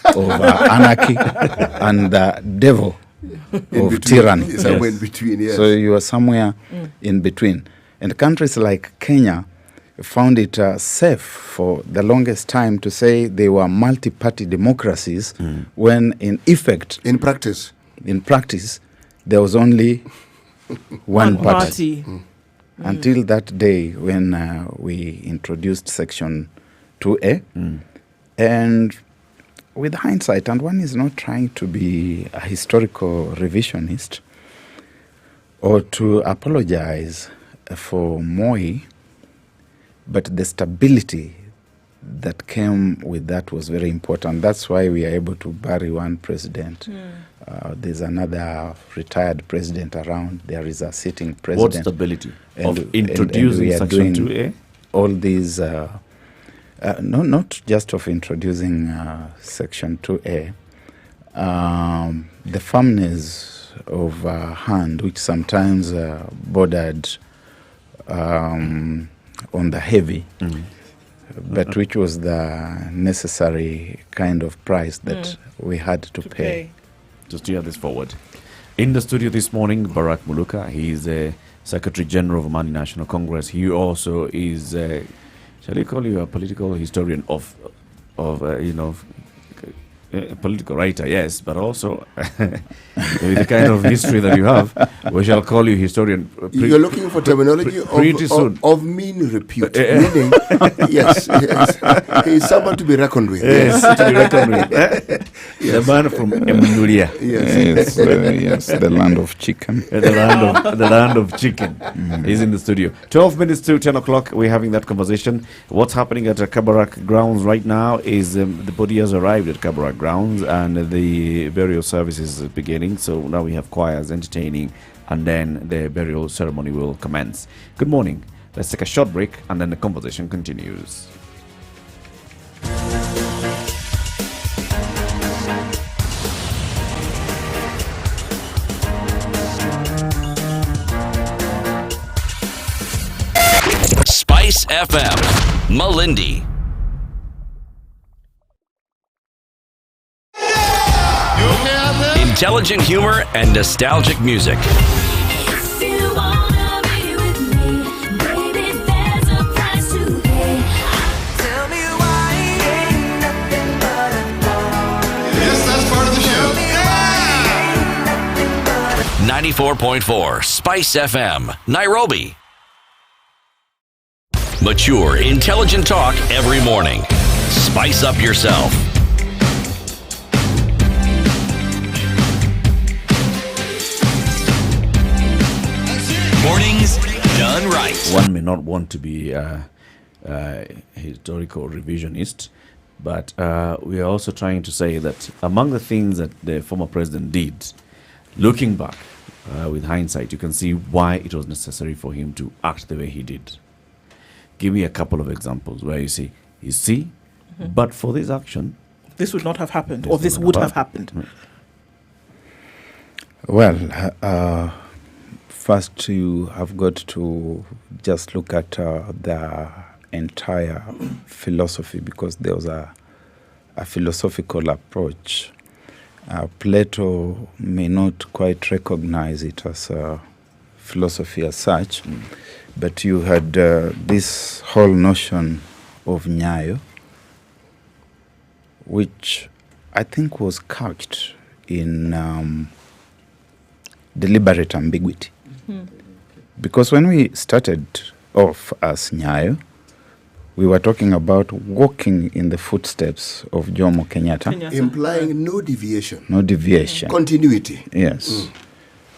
of anarchy and the devil of tyranny. Somewhere in between, yes. So you are somewhere in between. And countries like Kenya found it safe for the longest time to say they were multi-party democracies, when in effect, In practice, there was only one party. party. Until that day when we introduced Section 2A. And with hindsight, and one is not trying to be a historical revisionist or to apologize for Moi, but the stability that came with that was very important. That's why we are able to bury one president. There's another retired president around. There is a sitting president. What stability of introducing we are Section doing 2A? all these, not just of introducing Section 2A, the firmness of hand, which sometimes bordered on the heavy, but which was the necessary kind of price that we had to pay. Just to hear this forward. In the studio this morning, Barack Muluka. He is Secretary General of Mali National Congress. He also is, shall we call you a political historian of a political writer, yes, but also with the kind of history that you have, we shall call you historian. You're looking for terminology of mean repute. Meaning, yes, he's someone to be reckoned with. Yes, to be reckoned with. The man from Emunulia. Yes, the land of chicken. The land of chicken. He's in the studio. 12 minutes to 10 o'clock, we're having that conversation. What's happening at Kabarak grounds right now is the body has arrived at Kabarak grounds and the burial service is beginning. So now we have choirs entertaining and then the burial ceremony will commence. Good morning. Let's take a short break and then the conversation continues. Spice FM, Malindi. Intelligent humor and nostalgic music. If you wanna be with me, baby, there's a price to pay. Tell me why ain't nothing but a ball. Yes, that's part of the show. 94.4 Spice FM, Nairobi. Mature, intelligent talk every morning. Spice up yourself. Mornings done right. One may not want to be a historical revisionist, but we are also trying to say that among the things that the former president did, looking back with hindsight, you can see why it was necessary for him to act the way he did. Give me a couple of examples where you see, but for this action, This would not have happened, or this would have happened. Well, first you have got to just look at the entire philosophy, because there was a philosophical approach. Plato may not quite recognize it as a philosophy as such, but you had this whole notion of Nyayo, which I think was couched in deliberate ambiguity. Because when we started off as Nyayo, we were talking about walking in the footsteps of Jomo Kenyatta. Implying no deviation. No deviation. Continuity. Yes.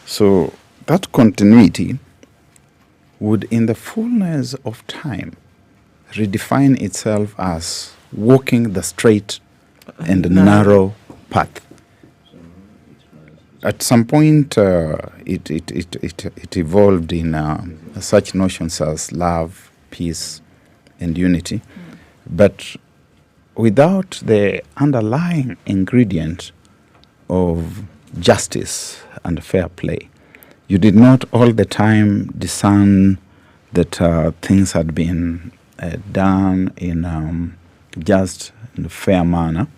So that continuity would, in the fullness of time, redefine itself as walking the straight and narrow path. At some point, it evolved in such notions as love, peace, and unity, but without the underlying ingredient of justice and fair play. You did not all the time discern that things had been done in just and fair manner,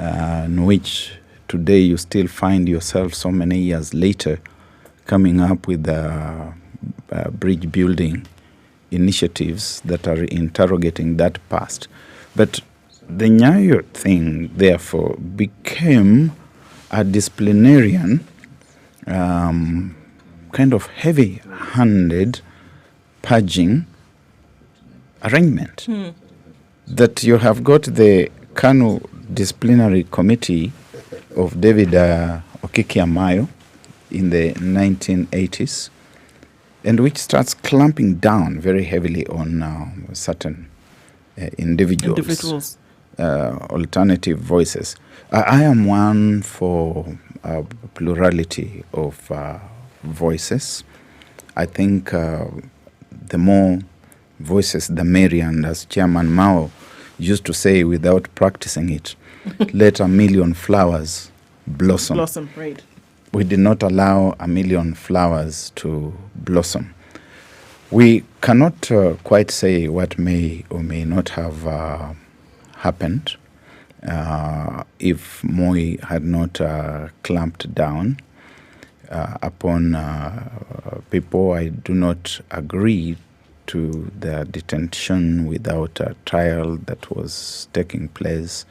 in which today you still find yourself so many years later coming up with bridge building initiatives that are interrogating that past. But the Nyayo thing, therefore, became a disciplinarian, kind of heavy-handed purging arrangement. That you have got the KANU disciplinary committee of David Okiki Amayo in the 1980s, and which starts clamping down very heavily on certain individuals. Alternative voices. I am one for plurality of voices. I think the more voices, the merrier, and as Chairman Mao used to say without practicing it, let a million flowers blossom. Blossom, right. We did not allow a million flowers to blossom. We cannot quite say what may or may not have happened if Moi had not clamped down upon people. I do not agree to the detention without a trial that was taking place,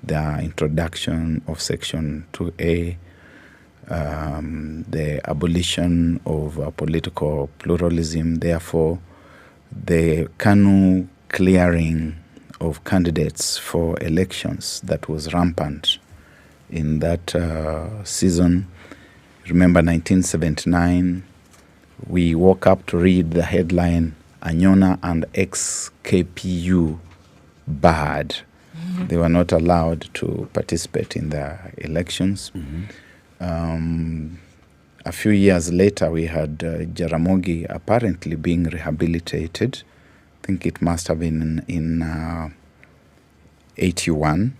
the introduction of Section 2A, the abolition of political pluralism, therefore the KANU clearing of candidates for elections that was rampant in that season. Remember 1979, we woke up to read the headline, Anyona and ex-KPU barred. They were not allowed to participate in the elections. A few years later, we had Jaramogi apparently being rehabilitated. I think it must have been in 81,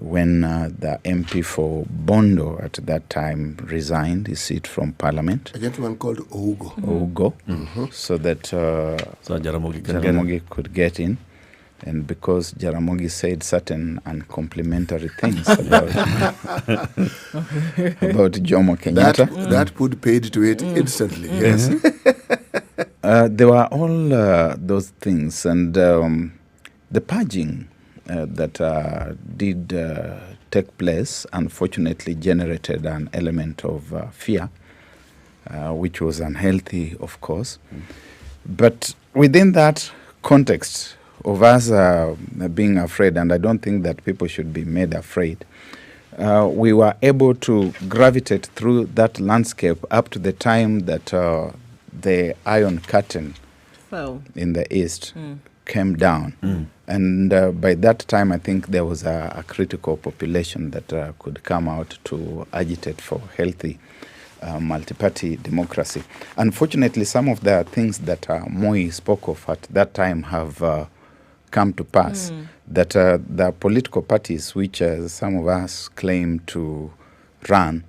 when the MP for Bondo at that time resigned his seat from Parliament. A gentleman called Ougo. Ougo, so that So Jaramogi can get Jaramogi could get in. And because Jaramogi said certain uncomplimentary things about Jomo Kenyatta. That put paid to it instantly. Yes. There were all those things. And the purging that did take place, unfortunately, generated an element of fear, which was unhealthy, of course. But within that context of us being afraid, and I don't think that people should be made afraid, we were able to gravitate through that landscape up to the time that the Iron Curtain Well, in the east came down. And by that time, I think there was a critical population that could come out to agitate for healthy multi-party democracy. Unfortunately, some of the things that Moi spoke of at that time have come to pass, that the political parties which some of us claim to run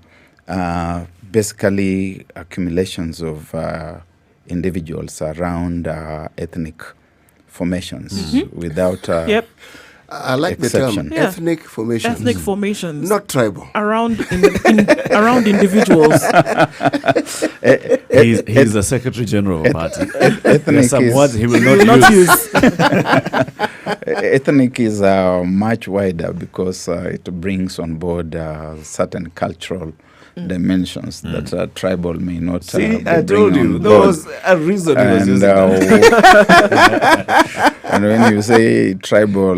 basically accumulations of individuals around ethnic formations without yep. I like exception. the term ethnic formations. Ethnic formations. Not tribal. Around around individuals. He's the Secretary General of a party. Ethnic There's some is- words he will Will not not use. use. Ethnic is much wider because it brings on board certain cultural dimensions that tribal may not See, be I told bringing you. on There board. was a reason he was And, using that. and when you say tribal,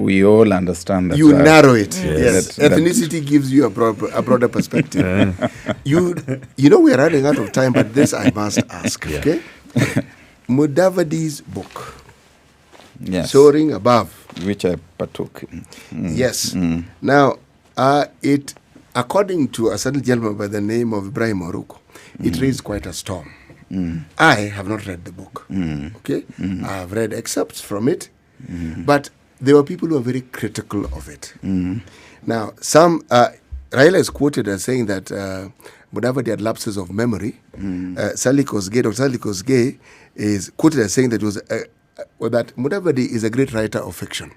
we all understand that. You narrow it. Yes. That- Ethnicity gives you a broader perspective. You know we are running out of time, but this I must ask. Okay. Mudavadi's book, Yes, Soaring Above. which I partook in. Yes. Now, it, according to a certain gentleman by the name of Ibrahim Oruko, it raised quite a storm. I have not read the book. Okay, I have read excerpts from it, but there were people who were very critical of it. Now, some Raila is quoted as saying that Mudavadi had lapses of memory. Sally Kosgei, Dr. Sally Kosgei, is quoted as saying that it was that Mudavadi is a great writer of fiction.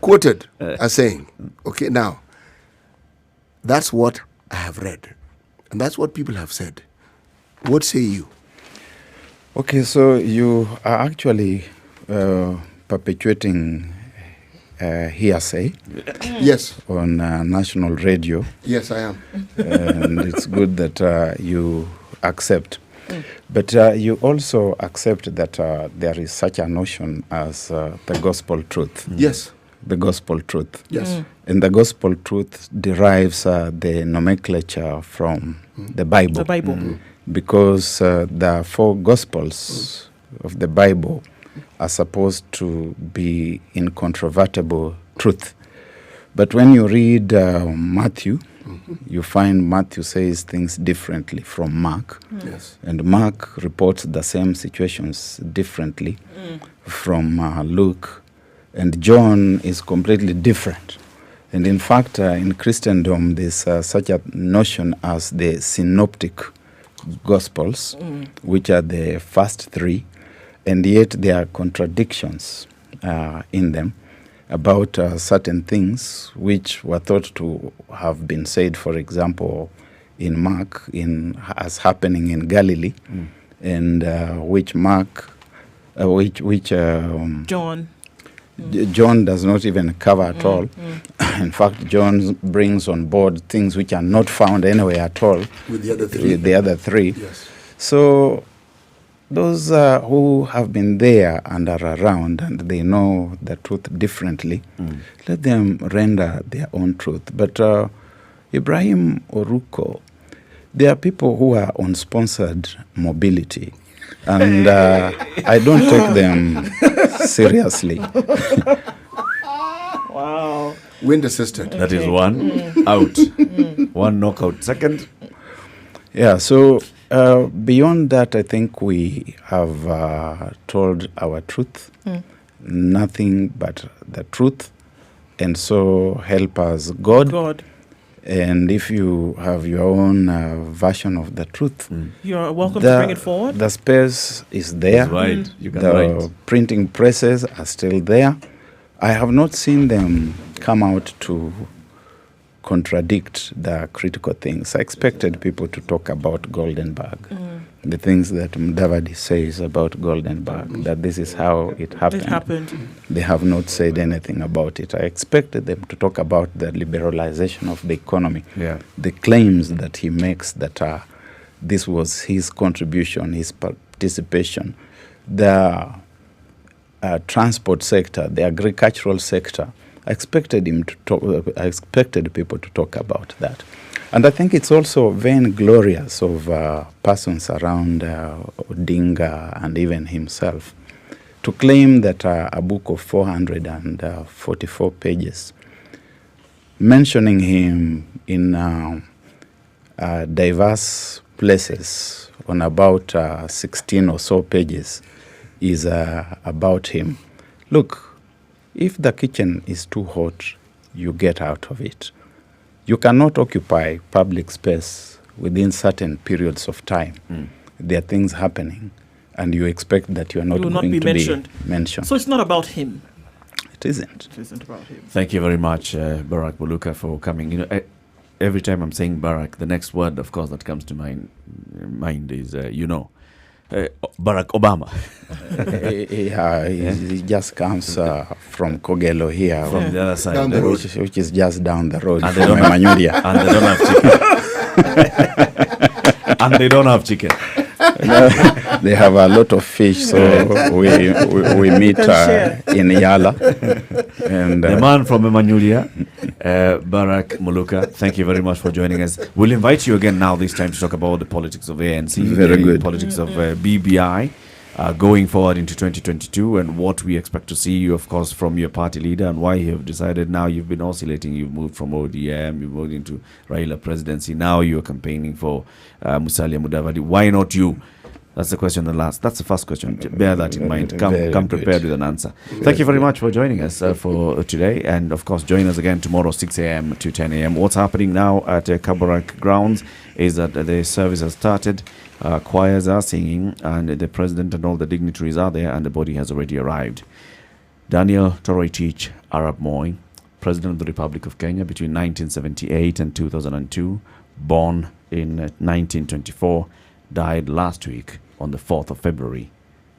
Quoted as saying, okay, now, that's what I have read. And that's what people have said. What say you? Okay, so you are actually perpetuating hearsay Yes. on national radio, Yes, I am. and it's good that you accept. But you also accept that there is such a notion as the gospel truth. Yes. The gospel truth. Yes. And the gospel truth derives the nomenclature from the Bible. The Bible. Because the four gospels of the Bible are supposed to be incontrovertible truth. But when you read Matthew, you find Matthew says things differently from Mark. Yes. And Mark reports the same situations differently from Luke. And John is completely different. And in fact, in Christendom, there's such a notion as the synoptic gospels, which are the first three, and yet there are contradictions in them about certain things which were thought to have been said, for example, in Mark, as happening in Galilee, and which John. John does not even cover at all. In fact, John brings on board things which are not found anywhere at all. With the other three. With the other three. Yes. So those who have been there and are around and they know the truth differently, let them render their own truth. But Ibrahim Oruko, there are people who are on sponsored mobility. And I don't take them seriously. Wow. Wind assisted. That is one out. One knockout. Second, Yeah, so beyond that, I think we have told our truth, nothing but the truth, and so help us God. God. And if you have your own version of the truth, You're welcome to bring it forward. The space is there. That's right. You can the write. printing presses are still there. I have not seen them come out to contradict the critical things. I expected people to talk about Goldenberg, the things that Mudavadi says about Goldenberg, that this is how it happened. It happened. They have not said anything about it. I expected them to talk about the liberalization of the economy, the claims that he makes that this was his contribution, his participation, the transport sector, the agricultural sector. I expected people to talk about that. And I think it's also vainglorious of persons around Odinga and even himself to claim that a book of 444 pages mentioning him in diverse places on about 16 or so pages is about him. Look, if the kitchen is too hot, you get out of it. You cannot occupy public space within certain periods of time. There are things happening, and you expect that you are not going to be mentioned. So it's not about him. It isn't. It isn't about him. Thank you very much, Barack Muluka, for coming. You know, every time I'm saying Barack, the next word, of course, that comes to mind is, Barack Obama. He just comes from Kogelo here, from the other side, which is just down the road and from Emmanuel. And they don't have chicken. And they don't have chicken. They have a lot of fish, so we meet in Yala. And the man from Emmanuel, Barack Muluka, thank you very much for joining us. We'll invite you again now this time to talk about the politics of ANC, Very good. politics of BBI, going forward into 2022, and what we expect to see you, of course, from your party leader, and why you have decided now you've been oscillating. You've moved from ODM, you've moved into Raila presidency. Now you're campaigning for Musalia Mudavadi. Why not you? That's the question. That's the first question. Bear that in mind. Come prepared with an answer. Thank you very much for joining us for today. And of course, join us again tomorrow, 6 a.m. to 10 a.m. What's happening now at Kabarak grounds is that the service has started. Choirs are singing, and the president and all the dignitaries are there, and the body has already arrived. Daniel Toroitich Arap Moi, President of the Republic of Kenya between 1978 and 2002, born in 1924, died last week on the 4th of February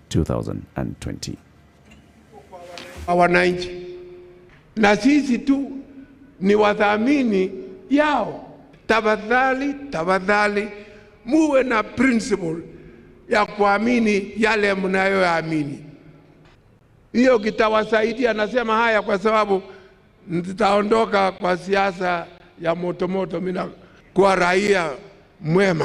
2020. Wananchi na sisi tu ni wadhamini yao. Tafadhali muwe na principle ya kuamini yale mnayoamini. Hiyo kitawasaidia. Nasema haya kwa sababu nitaondoka kwa siasa ya moto, mimi kwa raia mwema.